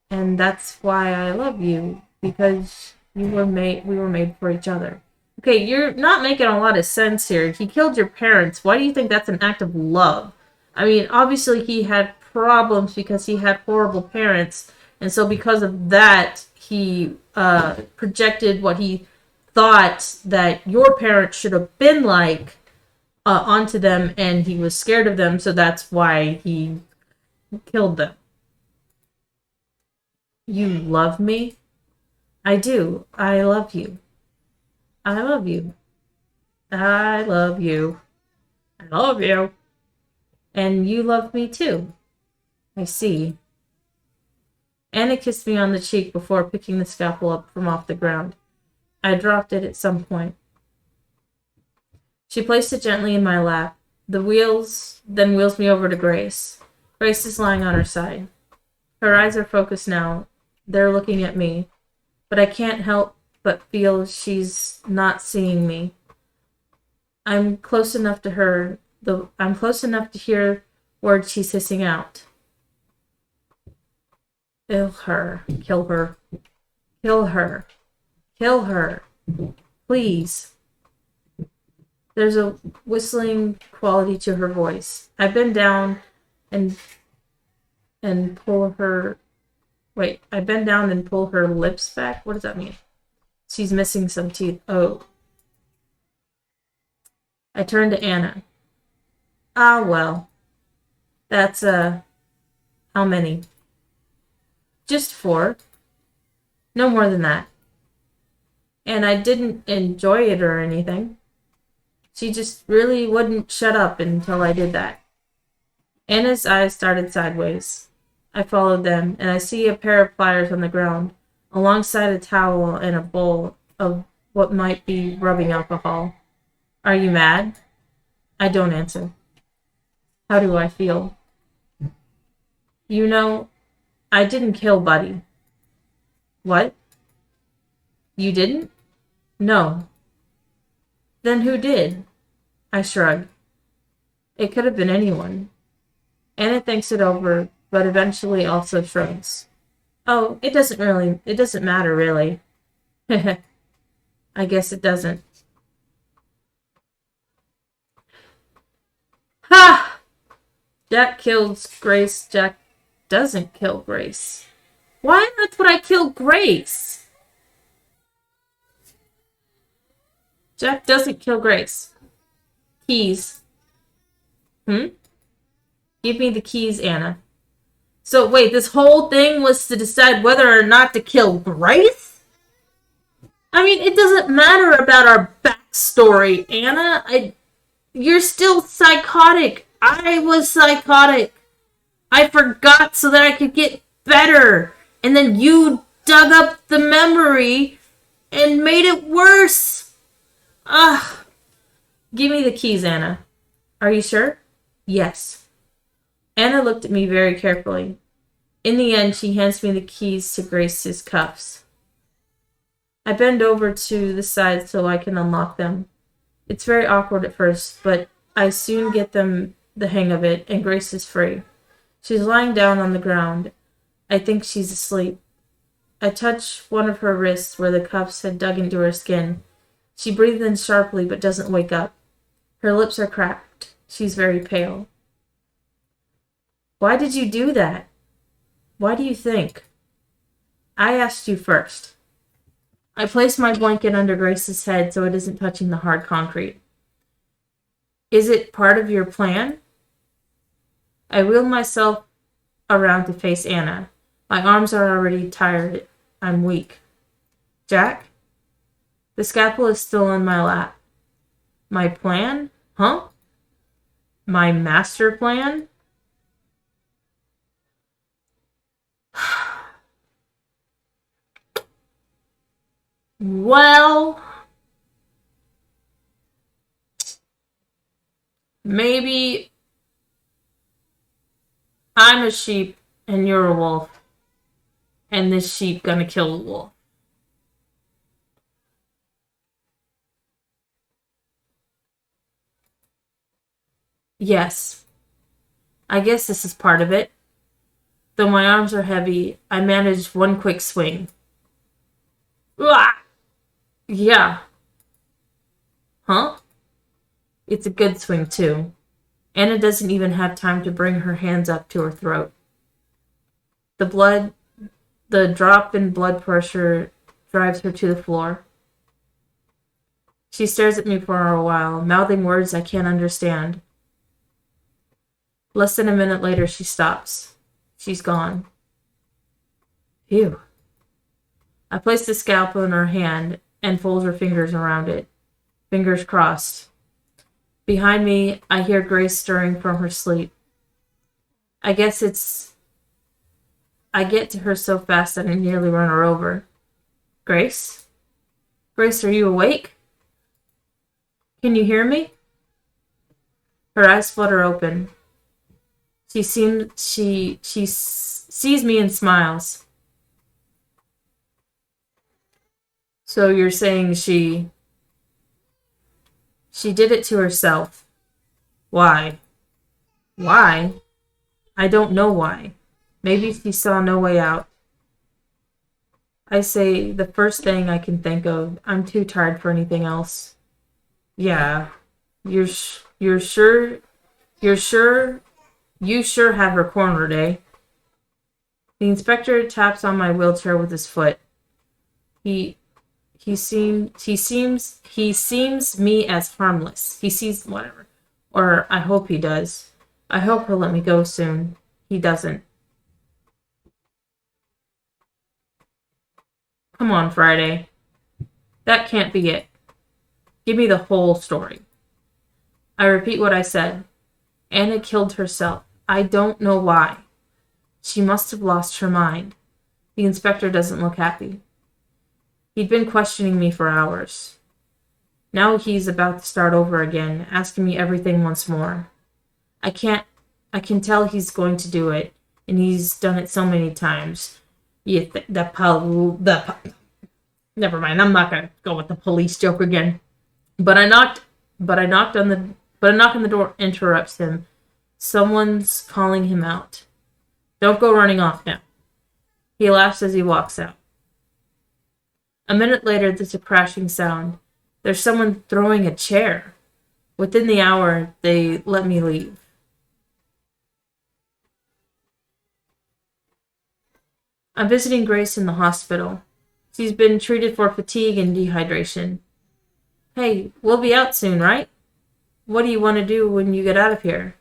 And that's why I love you. Because we were made for each other. Okay, you're not making a lot of sense here. He killed your parents. Why do you think that's an act of love? I mean, obviously he had problems because he had horrible parents, and so because of that, he projected what he thought that your parents should have been like onto them, and he was scared of them, so that's why he killed them. You love me? I do. I love you. I love you. I love you. I love you. And you love me too. I see. Anna kissed me on the cheek before picking the scalpel up from off the ground. I dropped it at some point. She placed it gently in my lap. Then wheels me over to Grace. Grace is lying on her side. Her eyes are focused now. They're looking at me. But I can't help but feel she's not seeing me. I'm close enough to her. I'm close enough to hear words she's hissing out. Kill her. Kill her. Kill her. Kill her. Please. There's a whistling quality to her voice. I bend down and pull her... Wait, I bend down and pull her lips back? What does that mean? She's missing some teeth. Oh. I turn to Anna. Ah, well. That's, how many? Just 4. No more than that. And I didn't enjoy it or anything. She just really wouldn't shut up until I did that. Anna's eyes started sideways. I followed them, and I see a pair of pliers on the ground, alongside a towel and a bowl of what might be rubbing alcohol. Are you mad? I don't answer. How do I feel? You know, I didn't kill Buddy. What? You didn't? No. Then who did? I shrug. It could have been anyone. Anna thinks it over, but eventually also shrugs. Oh, it doesn't matter really. I guess it doesn't. Ha! Jack kills Grace. Jack doesn't kill Grace. Why on earth would I kill Grace? Jack doesn't kill Grace. Keys. Give me the keys, Anna. So wait, this whole thing was to decide whether or not to kill Grace? I mean, it doesn't matter about our backstory, Anna. You're still psychotic. I was psychotic. I forgot so that I could get better. And then you dug up the memory and made it worse. Ugh. Give me the keys, Anna. Are you sure? Yes. Anna looked at me very carefully. In the end, she hands me the keys to Grace's cuffs. I bend over to the side so I can unlock them. It's very awkward at first, but I soon get the hang of it, and Grace is free. She's lying down on the ground. I think she's asleep. I touch one of her wrists where the cuffs had dug into her skin. She breathes in sharply but doesn't wake up. Her lips are cracked. She's very pale. Why did you do that? Why do you think? I asked you first. I place my blanket under Grace's head so it isn't touching the hard concrete. Is it part of your plan? I wheel myself around to face Anna. My arms are already tired. I'm weak. Jack? The scalpel is still in my lap. My plan? Huh? My master plan? Well, maybe I'm a sheep and you're a wolf, and this sheep gonna kill the wolf. Yes, I guess this is part of it. Though my arms are heavy, I managed one quick swing. Uah! Yeah. Huh? It's a good swing, too. Anna doesn't even have time to bring her hands up to her throat. The drop in blood pressure drives her to the floor. She stares at me for a while, mouthing words I can't understand. Less than a minute later, she stops. She's gone. Phew. I place the scalpel in her hand and fold her fingers around it. Fingers crossed. Behind me, I hear Grace stirring from her sleep. I get to her so fast that I nearly run her over. Grace? Grace, are you awake? Can you hear me? Her eyes flutter open. She sees me and smiles. So you're saying she did it to herself. Why? Why? I don't know why. Maybe she saw no way out. I say the first thing I can think of. I'm too tired for anything else. Yeah. You're sure? You're sure? You sure have her cornered, eh? The inspector taps on my wheelchair with his foot. He seems me as harmless. He sees whatever. Or I hope he does. I hope he'll let me go soon. He doesn't. Come on, Friday. That can't be it. Give me the whole story. I repeat what I said. Anna killed herself. I don't know why. She must have lost her mind. The inspector doesn't look happy. He'd been questioning me for hours. Now he's about to start over again, asking me everything once more. I can tell he's going to do it, and he's done it so many times. Never mind, I'm not gonna go with the police joke again. But a knock on the door interrupts him. Someone's calling him out. Don't go running off now. He laughs as he walks out. A minute later, there's a crashing sound. There's someone throwing a chair. Within the hour, they let me leave. I'm visiting Grace in the hospital. She's been treated for fatigue and dehydration. Hey, we'll be out soon, right? What do you want to do when you get out of here?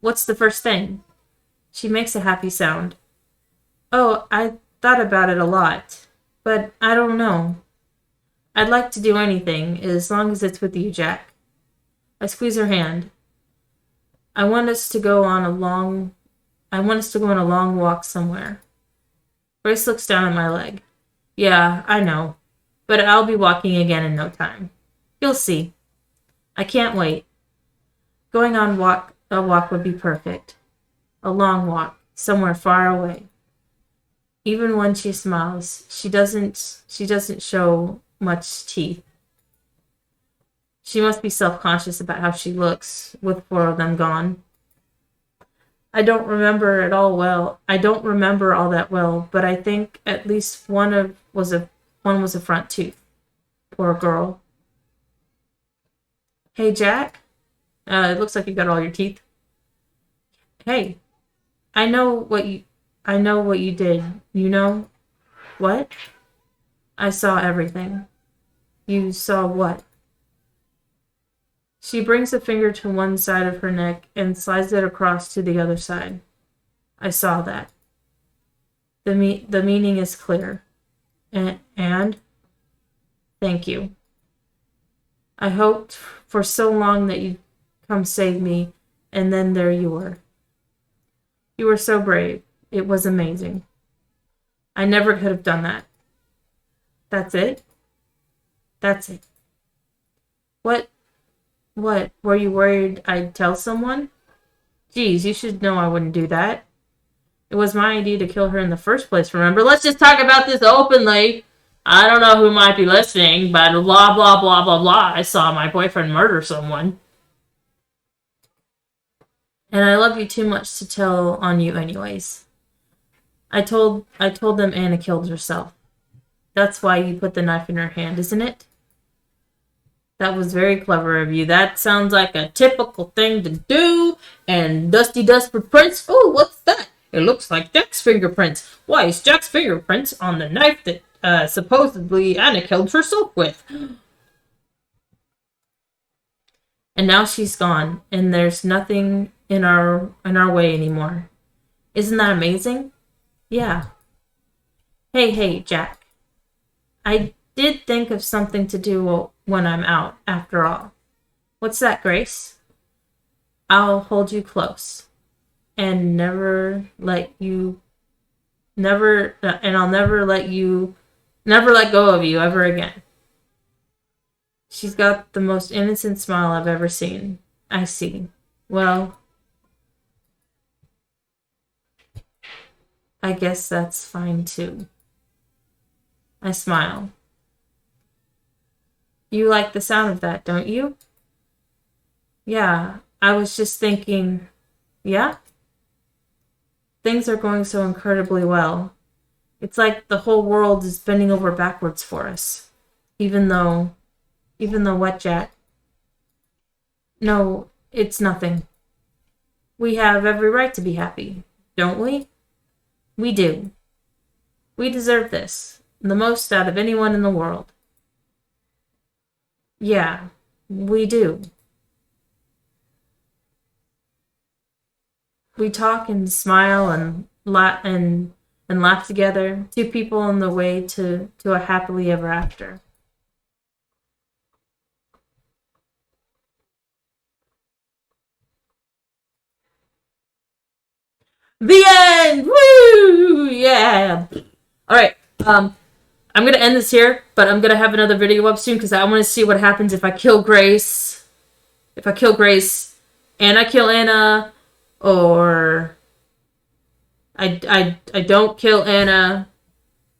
What's the first thing? She makes a happy sound. Oh, I thought about it a lot, but I don't know. I'd like to do anything, as long as it's with you, Jack. I squeeze her hand. I want us to go on a long walk somewhere. Grace looks down at my leg. Yeah, I know, but I'll be walking again in no time. You'll see. I can't wait. Going on a walk would be perfect. A long walk, somewhere far away. Even when she smiles, she doesn't show much teeth. She must be self-conscious about how she looks, with 4 of them gone. I don't remember all that well, but I think at least one was a front tooth. Poor girl. Hey, Jack? It looks like you got all your teeth. Hey, I know what you did. You know? What? I saw everything. You saw what? She brings a finger to one side of her neck and slides it across to the other side. I saw that. The meaning is clear. And? Thank you. I hoped for so long that you'd come save me, and then there you were. You were so brave. It was amazing. I never could have done that. That's it? That's it. What? Were you worried I'd tell someone? Geez, you should know I wouldn't do that. It was my idea to kill her in the first place, remember? Let's just talk about this openly. I don't know who might be listening, but blah, blah, blah, blah, blah. I saw my boyfriend murder someone. And I love you too much to tell on you anyways. I told them Anna killed herself. That's why you put the knife in her hand, isn't it? That was very clever of you. That sounds like a typical thing to do. And Dusty Dust footprints. Oh, what's that? It looks like Jack's fingerprints. Why is Jack's fingerprints on the knife that supposedly Anna killed herself with? And now she's gone, and there's nothing in our way anymore. Isn't that amazing? Yeah. Hey, Jack. I did think of something to do when I'm out, after all. What's that, Grace? I'll hold you close and I'll never let go of you ever again. She's got the most innocent smile I've ever seen. I see. Well, I guess that's fine too. I smile. You like the sound of that, don't you? Yeah, I was just thinking, yeah? Things are going so incredibly well. It's like the whole world is bending over backwards for us. Even though what, Jack? No, it's nothing. We have every right to be happy, don't we? We do. We deserve this. The most out of anyone in the world. Yeah, we do. We talk and smile and laugh together. Two people on the way to a happily ever after. The end! Woo! Yeah! Alright, I'm gonna end this here, but I'm gonna have another video up soon because I want to see what happens if I kill Grace. If I kill Grace and I kill Anna, or I don't kill Anna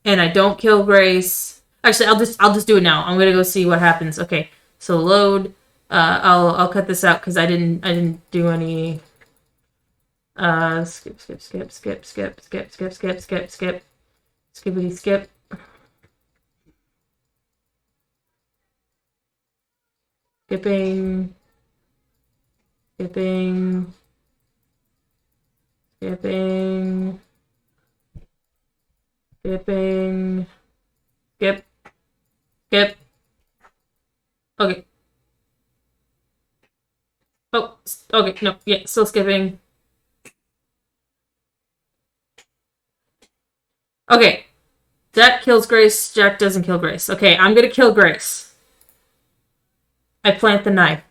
and I don't kill Grace. Actually, I'll just do it now. I'm gonna go see what happens. Okay, so load. I'll cut this out because I didn't do any. Skip. Skippity skip. Skipping. Skip. Okay. Oh, okay, no, yeah, still skipping. Okay. Jack kills Grace, Jack doesn't kill Grace. Okay, I'm gonna kill Grace. I plant the knife.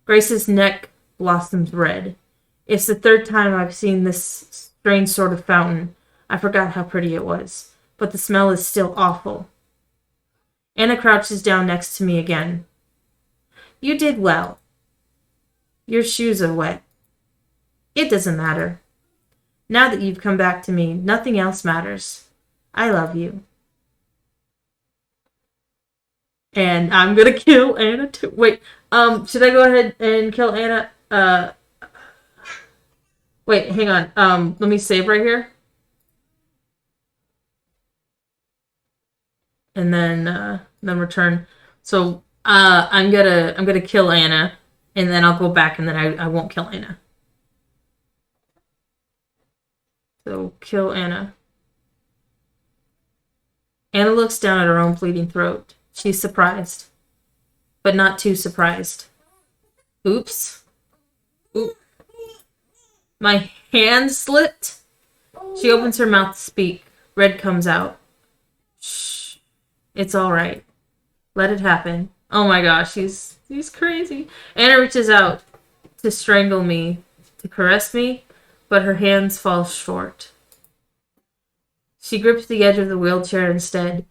Grace's neck blossoms red. It's the third time I've seen this strange sort of fountain. I forgot how pretty it was, but the smell is still awful. Anna crouches down next to me again. You did well. Your shoes are wet. It doesn't matter. Now that you've come back to me, nothing else matters. I love you. And I'm gonna kill Anna too. Wait, should I go ahead and kill Anna? Wait, hang on. Let me save right here. And then return. So, I'm gonna kill Anna, and then I'll go back, and then I won't kill Anna. So, kill Anna. Anna looks down at her own bleeding throat. She's surprised, but not too surprised. Oops. Oop. My hand slipped. She opens her mouth to speak. Red comes out. Shh. It's all right. Let it happen. Oh my gosh, he's crazy. Anna reaches out to strangle me, to caress me, but her hands fall short. She grips the edge of the wheelchair instead,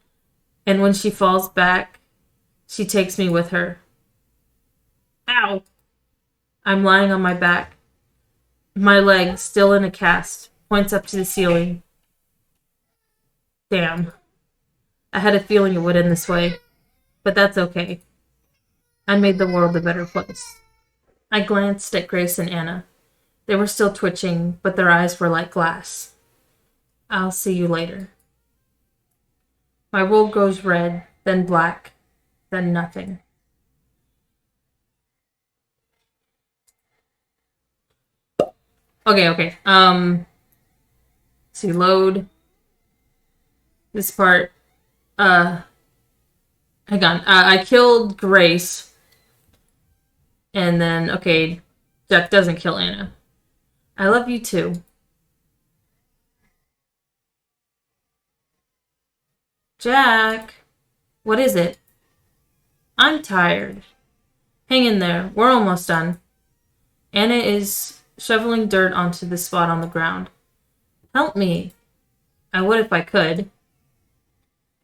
and when she falls back, she takes me with her. Ow! I'm lying on my back. My leg, still in a cast, points up to the ceiling. Damn. I had a feeling it would end this way, but that's okay. I made the world a better place. I glanced at Grace and Anna. They were still twitching, but their eyes were like glass. I'll see you later. My world goes red, then black, then nothing. Okay. See, load. This part. Hang on. I killed Grace. And then, okay, Jack doesn't kill Anna. I love you too. Jack, what is it? I'm tired. Hang in there. We're almost done. Anna is shoveling dirt onto the spot on the ground. Help me. I would if I could.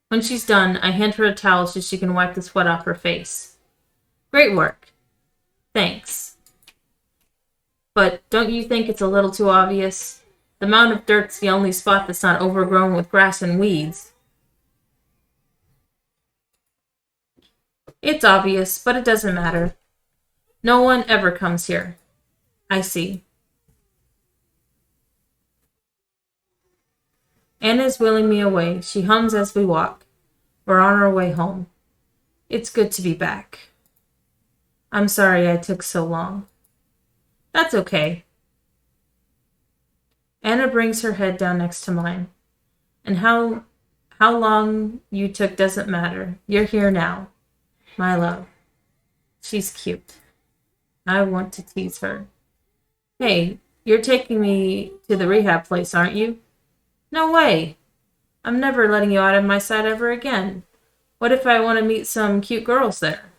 When she's done, I hand her a towel so she can wipe the sweat off her face. Great work. Thanks. But don't you think it's a little too obvious? The mound of dirt's the only spot that's not overgrown with grass and weeds. It's obvious, but it doesn't matter. No one ever comes here. I see. Anna is wheeling me away. She hums as we walk. We're on our way home. It's good to be back. I'm sorry I took so long. That's okay. Anna brings her head down next to mine. And how long you took doesn't matter. You're here now. My love. She's cute. I want to tease her. Hey, you're taking me to the rehab place, aren't you? No way. I'm never letting you out of my sight ever again. What if I want to meet some cute girls there?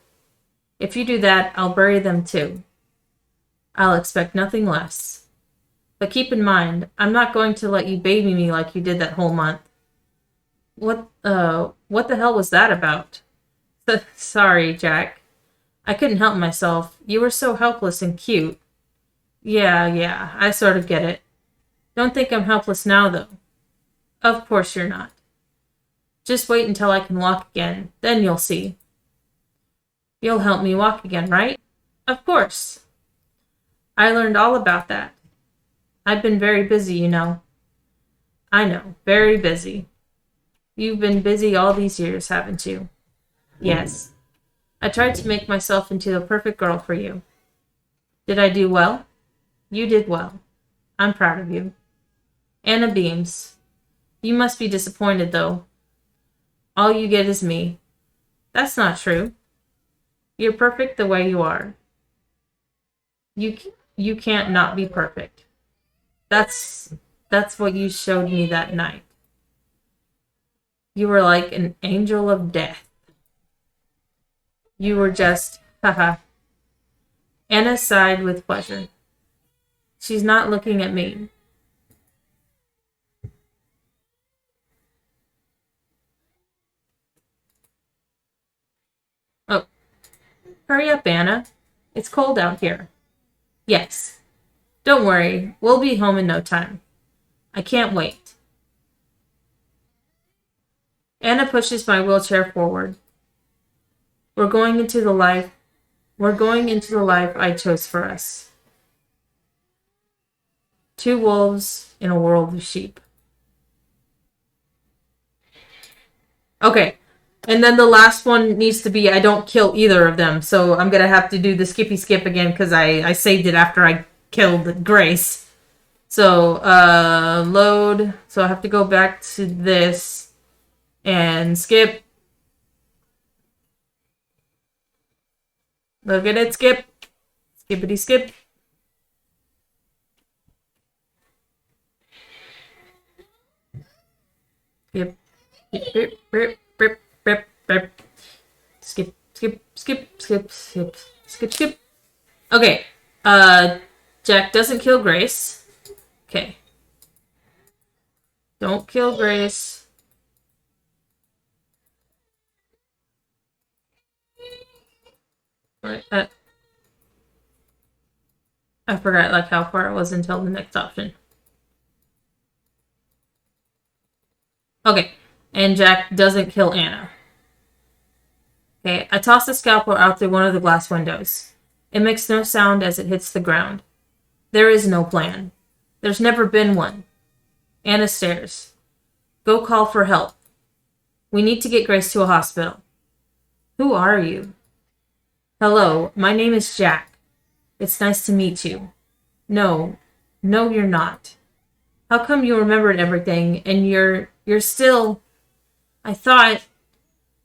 If you do that, I'll bury them too. I'll expect nothing less. But keep in mind, I'm not going to let you baby me like you did that whole month. What the hell was that about? Sorry, Jack. I couldn't help myself. You were so helpless and cute. Yeah, I sort of get it. Don't think I'm helpless now, though. Of course you're not. Just wait until I can walk again. Then you'll see. You'll help me walk again, right? Of course. I learned all about that. I've been very busy, you know. I know, very busy. You've been busy all these years, haven't you? Yes. I tried to make myself into the perfect girl for you. Did I do well? You did well. I'm proud of you. Anna beams. You must be disappointed, though. All you get is me. That's not true. You're perfect the way you are. You can't not be perfect. That's what you showed me that night. You were like an angel of death. You were just, haha. Anna sighed with pleasure. She's not looking at me. Oh, hurry up, Anna. It's cold out here. Yes. Don't worry, we'll be home in no time. I can't wait. Anna pushes my wheelchair forward. We're going into the life I chose for us. 2 wolves in a world of sheep. Okay. And then the last one needs to be I don't kill either of them. So I'm going to have to do the skippy skip again because I saved it after I killed Grace. So, load. So I have to go back to this and skip. Look at it, skip. Skippity skip. Skip. Skip. Rip, rip, rip, rip. Skip, skip, skip, skip, skip, skip, skip. Okay. Jack doesn't kill Grace. Okay. Don't kill Grace. Right. I forgot like how far it was until the next option. Okay. And Jack doesn't kill Anna. Okay. I toss the scalpel out through one of the glass windows. It makes no sound as it hits the ground. There is no plan. There's never been one. Anna stares. Go call for help. We need to get Grace to a hospital. Who are you? Hello, my name is Jack. It's nice to meet you. No, you're not. How come you remembered everything and you're still... I thought...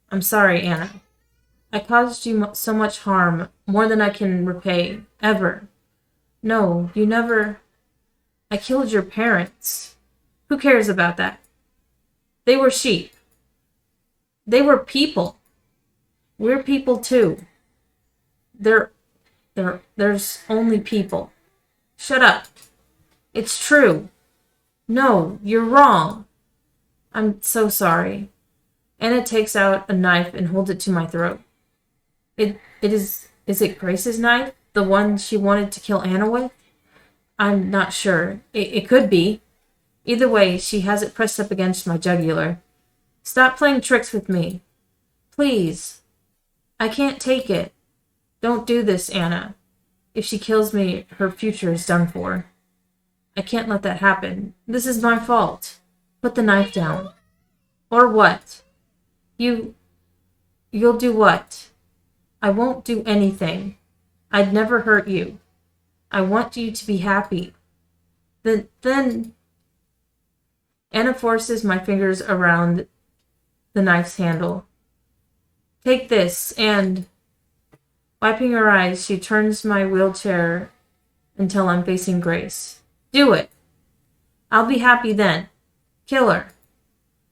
I'm sorry, Anna. I caused you so much harm, more than I can repay, ever. No, you never... I killed your parents. Who cares about that? They were sheep. They were people. We're people too. There's only people. Shut up. It's true. No, you're wrong. I'm so sorry. Anna takes out a knife and holds it to my throat. Is it Grace's knife? The one she wanted to kill Anna with? I'm not sure. It could be. Either way, she has it pressed up against my jugular. Stop playing tricks with me. Please. I can't take it. Don't do this, Anna. If she kills me, her future is done for. I can't let that happen. This is my fault. Put the knife down. Or what? You'll do what? I won't do anything. I'd never hurt you. I want you to be happy. Then Anna forces my fingers around the knife's handle. Take this, and wiping her eyes, she turns my wheelchair until I'm facing Grace. Do it. I'll be happy then. Kill her.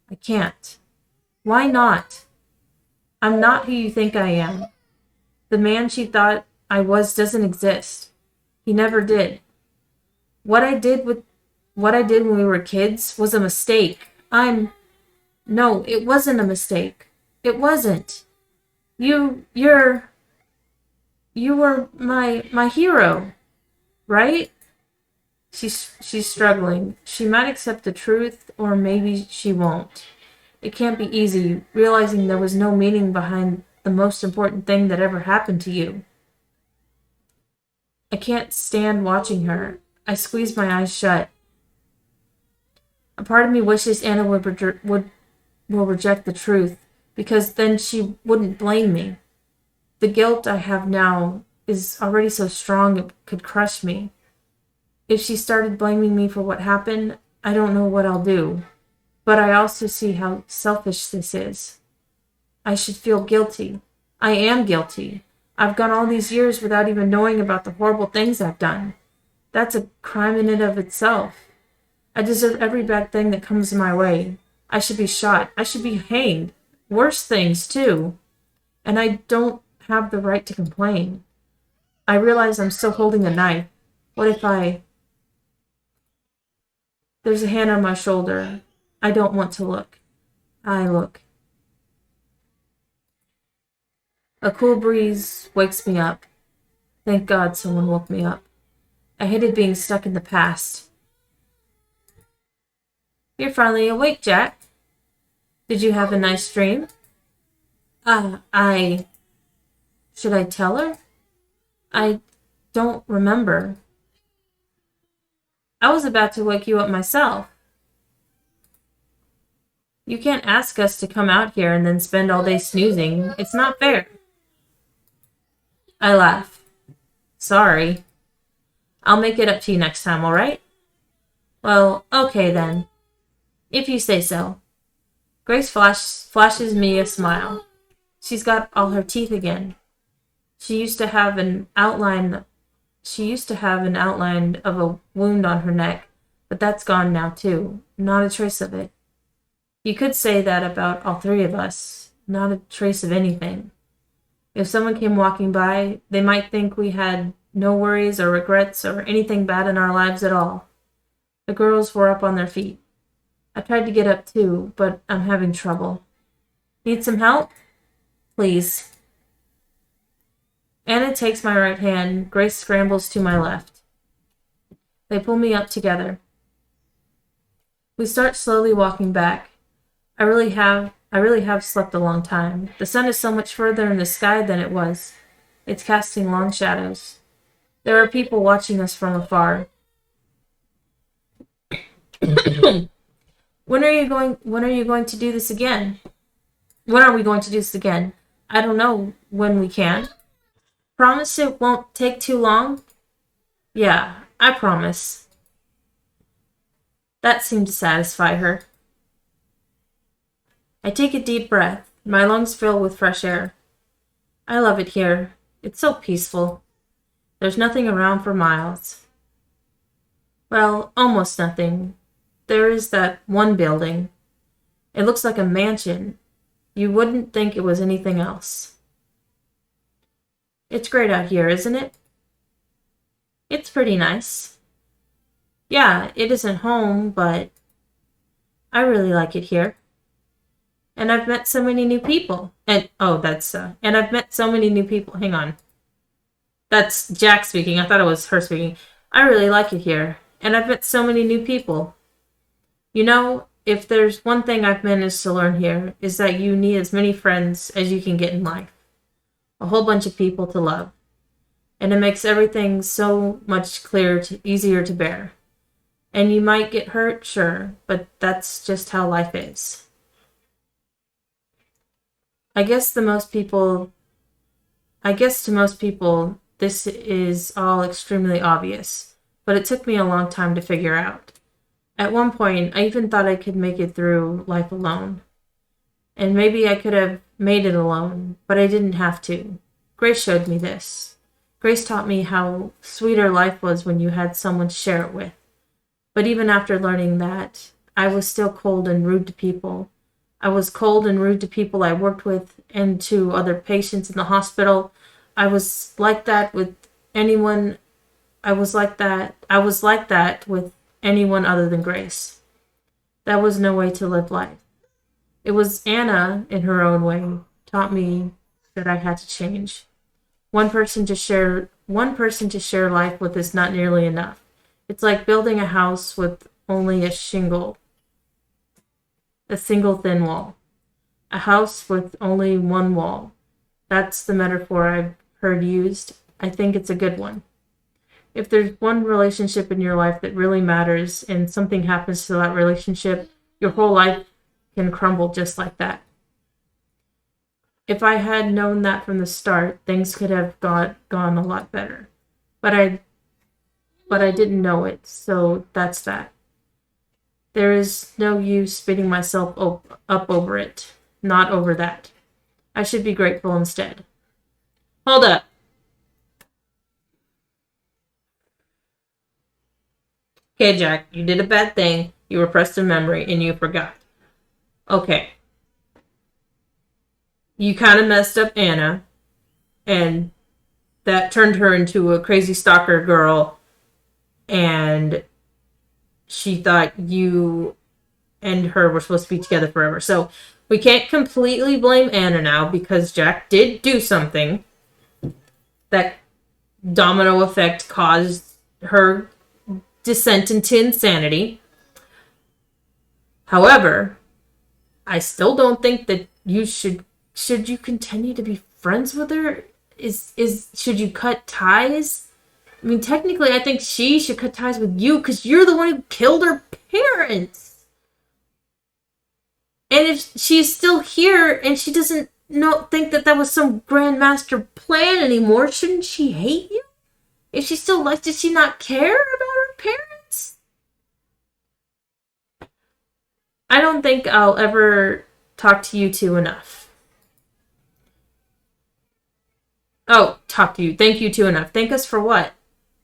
I can't. Why not? I'm not who you think I am. The man she thought I was doesn't exist. He never did. What I did when we were kids was a mistake. No, it wasn't a mistake. It wasn't. You were my hero, right? She's struggling. She might accept the truth, or maybe she won't. It can't be easy, realizing there was no meaning behind the most important thing that ever happened to you. I can't stand watching her. I squeeze my eyes shut. A part of me wishes Anna will reject the truth, because then she wouldn't blame me. The guilt I have now is already so strong it could crush me. If she started blaming me for what happened, I don't know what I'll do. But I also see how selfish this is. I should feel guilty. I am guilty. I've gone all these years without even knowing about the horrible things I've done. That's a crime in and of itself. I deserve every bad thing that comes my way. I should be shot. I should be hanged. Worse things, too. And I don't have the right to complain. I realize I'm still holding a knife. What if There's a hand on my shoulder. I don't want to look. I look. A cool breeze wakes me up. Thank God someone woke me up. I hated being stuck in the past. You're finally awake, Jack. Did you have a nice dream? Should I tell her? I don't remember. I was about to wake you up myself. You can't ask us to come out here and then spend all day snoozing. It's not fair. I laugh. Sorry. I'll make it up to you next time, alright? Well, okay then. If you say so. Grace flashes me a smile. She's got all her teeth again. She used to have an outline of a wound on her neck, but that's gone now too. Not a trace of it. You could say that about all three of us. Not a trace of anything. If someone came walking by, they might think we had no worries or regrets or anything bad in our lives at all. The girls were up on their feet. I tried to get up too, but I'm having trouble. Need some help? Please. Anna takes my right hand. Grace scrambles to my left. They pull me up together. We start slowly walking back. I really have slept a long time. The sun is so much further in the sky than it was. It's casting long shadows. There are people watching us from afar. When are you going to do this again? When are we going to do this again? I don't know when we can. Promise it won't take too long? Yeah, I promise. That seemed to satisfy her. I take a deep breath. My lungs fill with fresh air. I love it here. It's so peaceful. There's nothing around for miles. Well, almost nothing. There is that one building. It looks like a mansion. You wouldn't think it was anything else. It's great out here, isn't it? It's pretty nice. Yeah, it isn't home, but I really like it here. And I've met so many new people. And I've met so many new people. Hang on. That's Jack speaking. I thought it was her speaking. I really like it here. And I've met so many new people. You know, if there's one thing I've managed to learn here, is that you need as many friends as you can get in life. a whole bunch of people to love. And it makes everything so much easier to bear. And you might get hurt, sure, but that's just how life is. I guess to most people, this is all extremely obvious, but it took me a long time to figure out. At one point, I even thought I could make it through life alone. And maybe I could have made it alone, but I didn't have to. Grace showed me this. Grace taught me how sweeter life was when you had someone to share it with. But even after learning that, I was still cold and rude to people. I was cold and rude to people I worked with and to other patients in the hospital. I was like that with anyone. I was like that with anyone other than Grace. That was no way to live life. It was Anna, in her own way, taught me that I had to change. One person to share life with is not nearly enough. It's like building a house with only a single thin wall. A house with only one wall. That's the metaphor I've heard used. I think it's a good one. If there's one relationship in your life that really matters and something happens to that relationship, your whole life can crumble just like that. If I had known that from the start, things could have gone a lot better. But I didn't know it, so that's that. There is no use beating myself up over it. Not over that. I should be grateful instead. Hold up. Okay, Jack, you did a bad thing. You repressed a memory and you forgot. Okay. You kind of messed up Anna, and that turned her into a crazy stalker girl, and she thought you and her were supposed to be together forever. So we can't completely blame Anna now because Jack did do something. That domino effect caused her descent into insanity. However, I still don't think that you should you continue to be friends with her? Should you cut ties? I mean, technically, I think she should cut ties with you because you're the one who killed her parents. And if she's still here and she doesn't think that was some grand master plan anymore, shouldn't she hate you? If she still likes, does she not care about her parents? I don't think I'll ever talk to you two enough. Oh, talk to you. Thank you two enough. Thank us for what?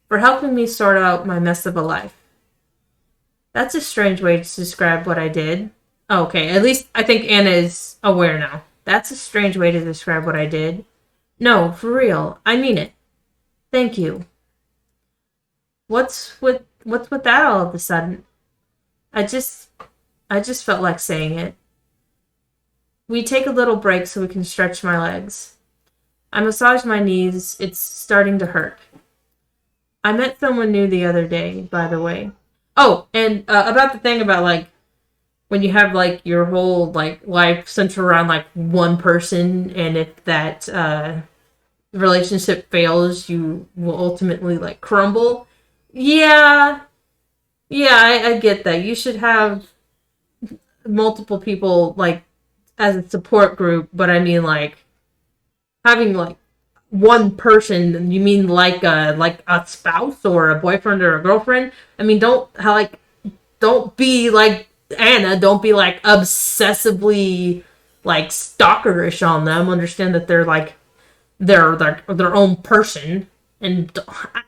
For helping me sort out my mess of a life. That's a strange way to describe what I did. Oh, okay, at least I think Anna is aware now. That's a strange way to describe what I did. No, for real. I mean it. Thank you. What's with that all of a sudden? I just felt like saying it. We take a little break so we can stretch my legs. I massage my knees. It's starting to hurt. I met someone new the other day, by the way. Oh, and about the thing about, like, when you have, like, your whole, like, life centered around, like, one person, and if that relationship fails, you will ultimately, like, crumble. Yeah, I get that. You should have multiple people, like, as a support group, but I mean, like, having, like, one person, you mean like a spouse or a boyfriend or a girlfriend? I mean, don't be like Anna, don't be like obsessively like stalkerish on them. Understand that they're like their own person, and I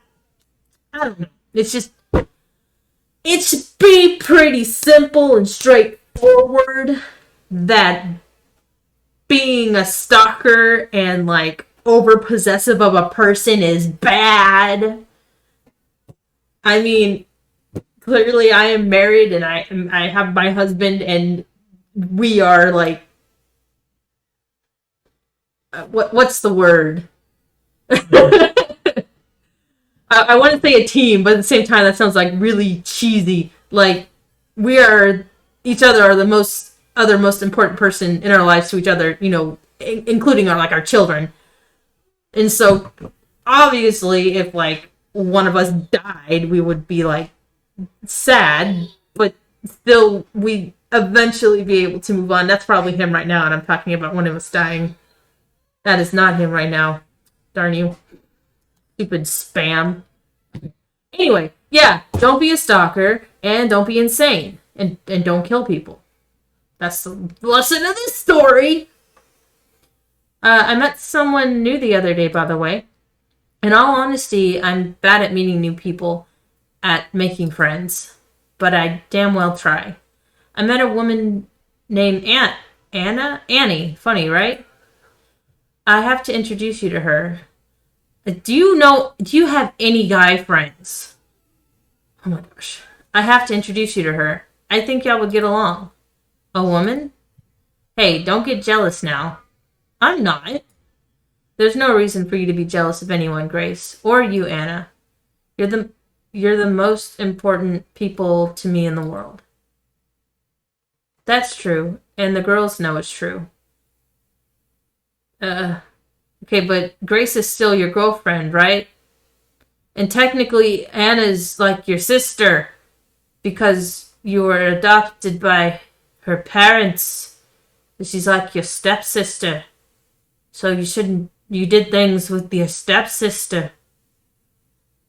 don't know. It should be pretty simple and straightforward that being a stalker and like over possessive of a person is bad. I mean, clearly I am married and I have my husband and we are like what's the word? I want to say a team, but at the same time that sounds like really cheesy. Like we are each other are the most important person in our lives to each other, you know, including our children. And so, obviously, if, like, one of us died, we would be, like, sad, but still, we eventually be able to move on. That's probably him right now, and I'm talking about one of us dying. That is not him right now. Darn you. Stupid spam. Anyway, yeah, don't be a stalker, and don't be insane, and don't kill people. That's the lesson of this story. I met someone new the other day, by the way. In all honesty, I'm bad at meeting new people, at making friends, but I damn well try. I met a woman named Annie. Funny, right? I have to introduce you to her. Do you have any guy friends? Oh my gosh. I have to introduce you to her. I think y'all would get along. A woman? Hey, don't get jealous now. I'm not. There's no reason for you to be jealous of anyone, Grace. Or you, Anna. You're the most important people to me in the world. That's true, and the girls know it's true. Okay, but Grace is still your girlfriend, right? And technically, Anna's like your sister, because you were adopted by her parents. She's like your stepsister. So you did things with your stepsister.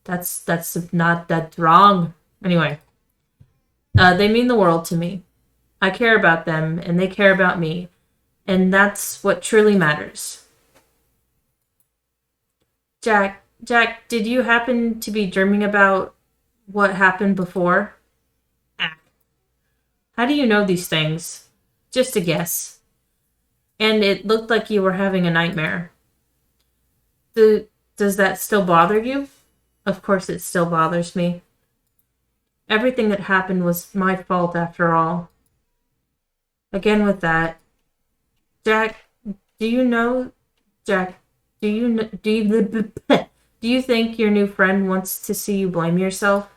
That's not that wrong. Anyway, they mean the world to me. I care about them, and they care about me. And that's what truly matters. Jack, did you happen to be dreaming about what happened before? Ah. How do you know these things? Just a guess. And it looked like you were having a nightmare. Does that still bother you? Of course it still bothers me. Everything that happened was my fault after all. Again with that. Jack, do you know... Jack, do you think your new friend wants to see you blame yourself?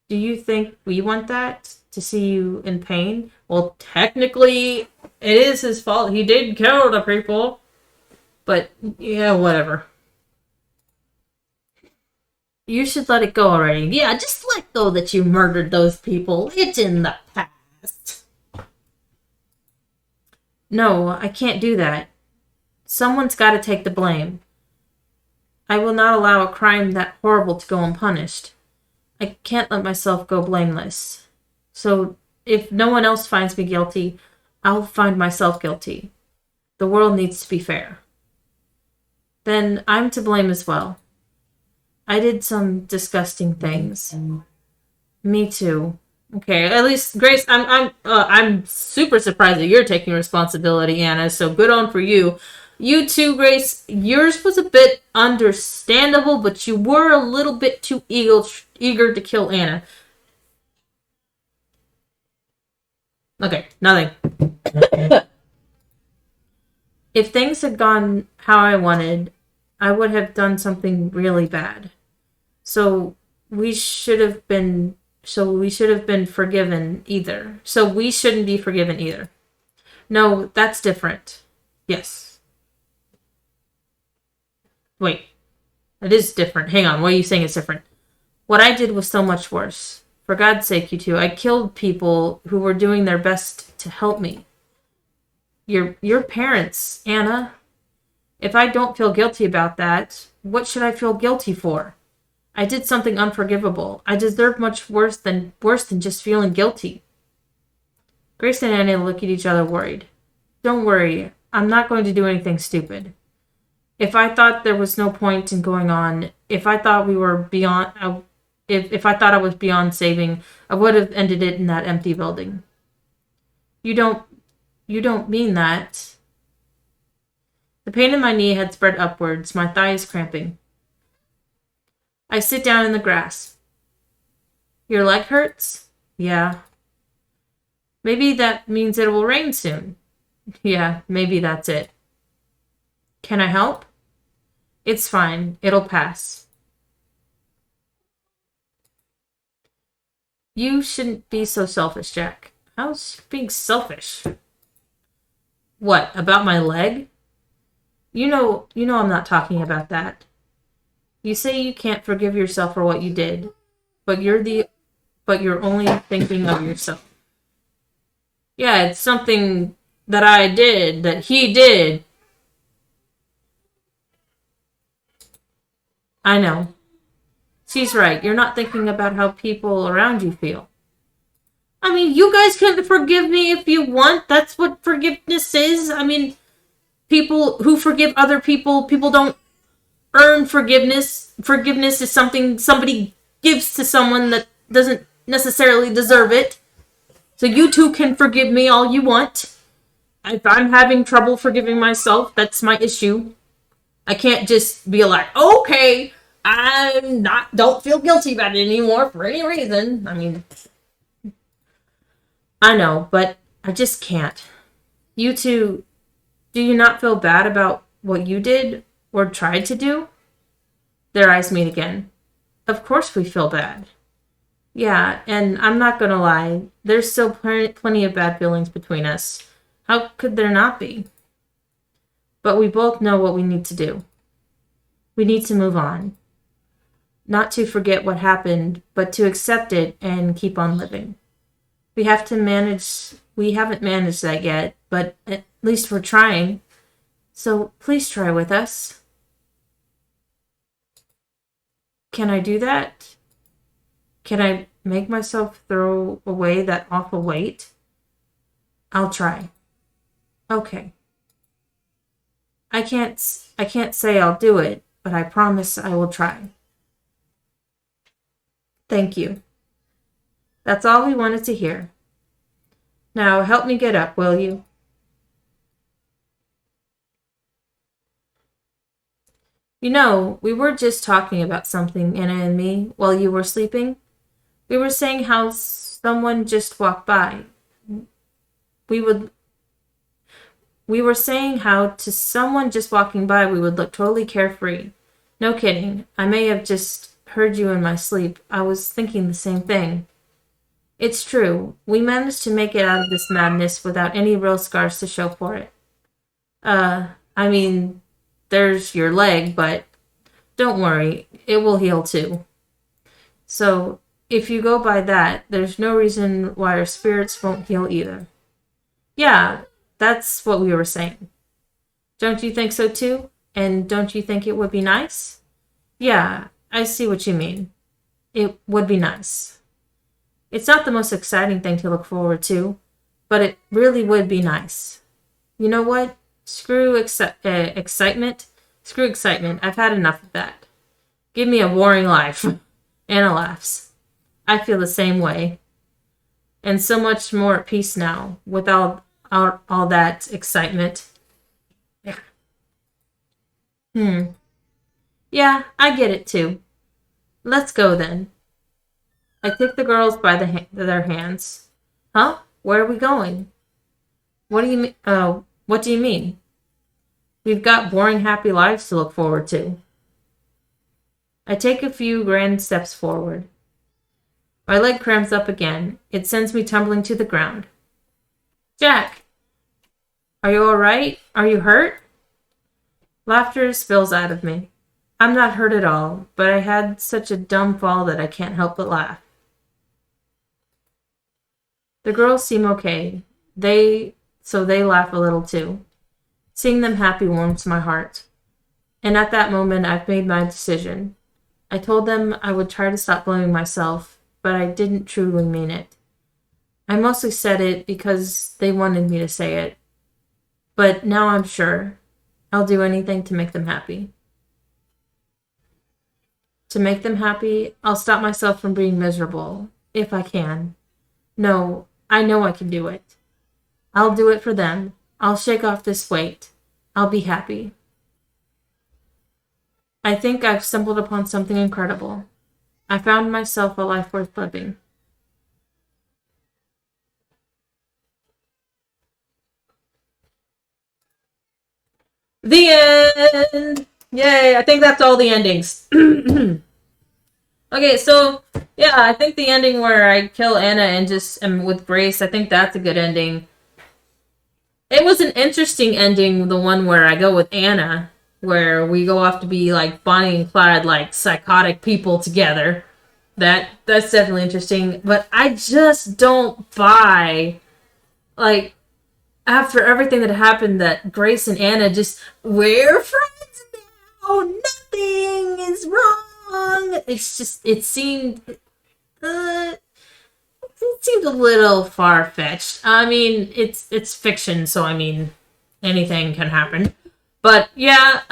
Do you think we want that? To see you in pain? Well, technically, it is his fault. He did kill the people. But, yeah, whatever. You should let it go already. Yeah, just let go that you murdered those people. It's in the past. No, I can't do that. Someone's got to take the blame. I will not allow a crime that horrible to go unpunished. I can't let myself go blameless. So, if no one else finds me guilty, I'll find myself guilty. The world needs to be fair. Then I'm to blame as well. I did some disgusting things. Me too. Okay, at least Grace, I'm super surprised that you're taking responsibility, Anna. So good on for you. You too, Grace. Yours was a bit understandable, but you were a little bit too eager to kill Anna. Okay, nothing. If things had gone how I wanted, I would have done something really bad. So we should have been forgiven either. So we shouldn't be forgiven either. No, that's different. Yes. Wait. It is different. Hang on, what are you saying is different? What I did was so much worse. For God's sake, you two, I killed people who were doing their best to help me. Your parents, Anna. If I don't feel guilty about that, what should I feel guilty for? I did something unforgivable. I deserve much worse than just feeling guilty. Grace and Anna look at each other worried. Don't worry, I'm not going to do anything stupid. If I thought there was no point in going on, if I thought we were beyond, if I thought I was beyond saving, I would have ended it in that empty building. You don't mean that. The pain in my knee had spread upwards, my thighs cramping. I sit down in the grass. Your leg hurts? Yeah. Maybe that means it will rain soon. Yeah, maybe that's it. Can I help? It's fine. It'll pass. You shouldn't be so selfish, Jack. How's being selfish? What, about my leg? You know I'm not talking about that. You say you can't forgive yourself for what you did, but you're only thinking of yourself. Yeah, it's something that I did, that he did. I know. She's right. You're not thinking about how people around you feel. I mean, you guys can forgive me if you want. That's what forgiveness is. I mean, people who forgive other people don't earn forgiveness. Forgiveness is something somebody gives to someone that doesn't necessarily deserve it. So you two can forgive me all you want. If I'm having trouble forgiving myself, that's my issue. I can't just be like, okay, don't feel guilty about it anymore for any reason. I mean, I know, but I just can't. You two, do you not feel bad about what you did or tried to do? Their eyes meet again. Of course we feel bad. Yeah, and I'm not gonna lie, there's still plenty of bad feelings between us. How could there not be? But we both know what we need to do. We need to move on. Not to forget what happened, but to accept it and keep on living. We haven't managed that yet, but at least we're trying. So please try with us. Can I do that? Can I make myself throw away that awful weight? I'll try. Okay. I can't say I'll do it, but I promise I will try. Thank you. That's all we wanted to hear. Now help me get up, will you? You know, we were just talking about something, Anna and me, while you were sleeping. We were saying how someone just walked by. We were saying how to someone just walking by we would look totally carefree. No kidding. I may have just heard you in my sleep. I was thinking the same thing. It's true. We managed to make it out of this madness without any real scars to show for it. I mean, there's your leg, but don't worry. It will heal too. So, if you go by that, there's no reason why our spirits won't heal either. Yeah, that's what we were saying. Don't you think so too? And don't you think it would be nice? Yeah, I see what you mean. It would be nice. It's not the most exciting thing to look forward to, but it really would be nice. You know what? Screw excitement. Screw excitement. I've had enough of that. Give me a boring life. Anna laughs. I feel the same way. And so much more at peace now, without all that excitement. Yeah, I get it too. Let's go then. I take the girls by their hands. Huh? Where are we going? What do you mean? What do you mean? We've got boring, happy lives to look forward to. I take a few grand steps forward. My leg cramps up again. It sends me tumbling to the ground. Jack! Are you alright? Are you hurt? Laughter spills out of me. I'm not hurt at all, but I had such a dumb fall that I can't help but laugh. The girls seem okay. So they laugh a little too. Seeing them happy warms my heart. And at that moment, I've made my decision. I told them I would try to stop blaming myself, but I didn't truly mean it. I mostly said it because they wanted me to say it. But now I'm sure I'll do anything to make them happy. To make them happy, I'll stop myself from being miserable, if I can. No, I know I can do it. I'll do it for them. I'll shake off this weight. I'll be happy. I think I've stumbled upon something incredible. I found myself a life worth living. The end! Yay, I think that's all the endings. Okay, so, yeah, I think the ending where I kill Anna and just am with Grace, I think that's a good ending. It was an interesting ending, the one where I go with Anna, where we go off to be like Bonnie and Clyde, like psychotic people together. That's definitely interesting, but I just don't buy, like, after everything that happened, that Grace and Anna just, we're friends now, nothing is wrong. Uh, it seemed a little far-fetched. I mean, it's fiction, so I mean, anything can happen. But yeah,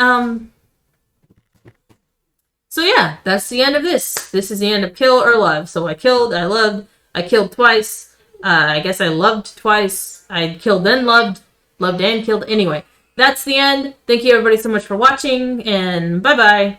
so yeah, that's the end of this. This is the end of Kill or Love. So I killed, I loved, I killed twice. I guess I loved twice. I killed then loved, loved and killed. Anyway, that's the end. Thank you everybody so much for watching, and bye-bye.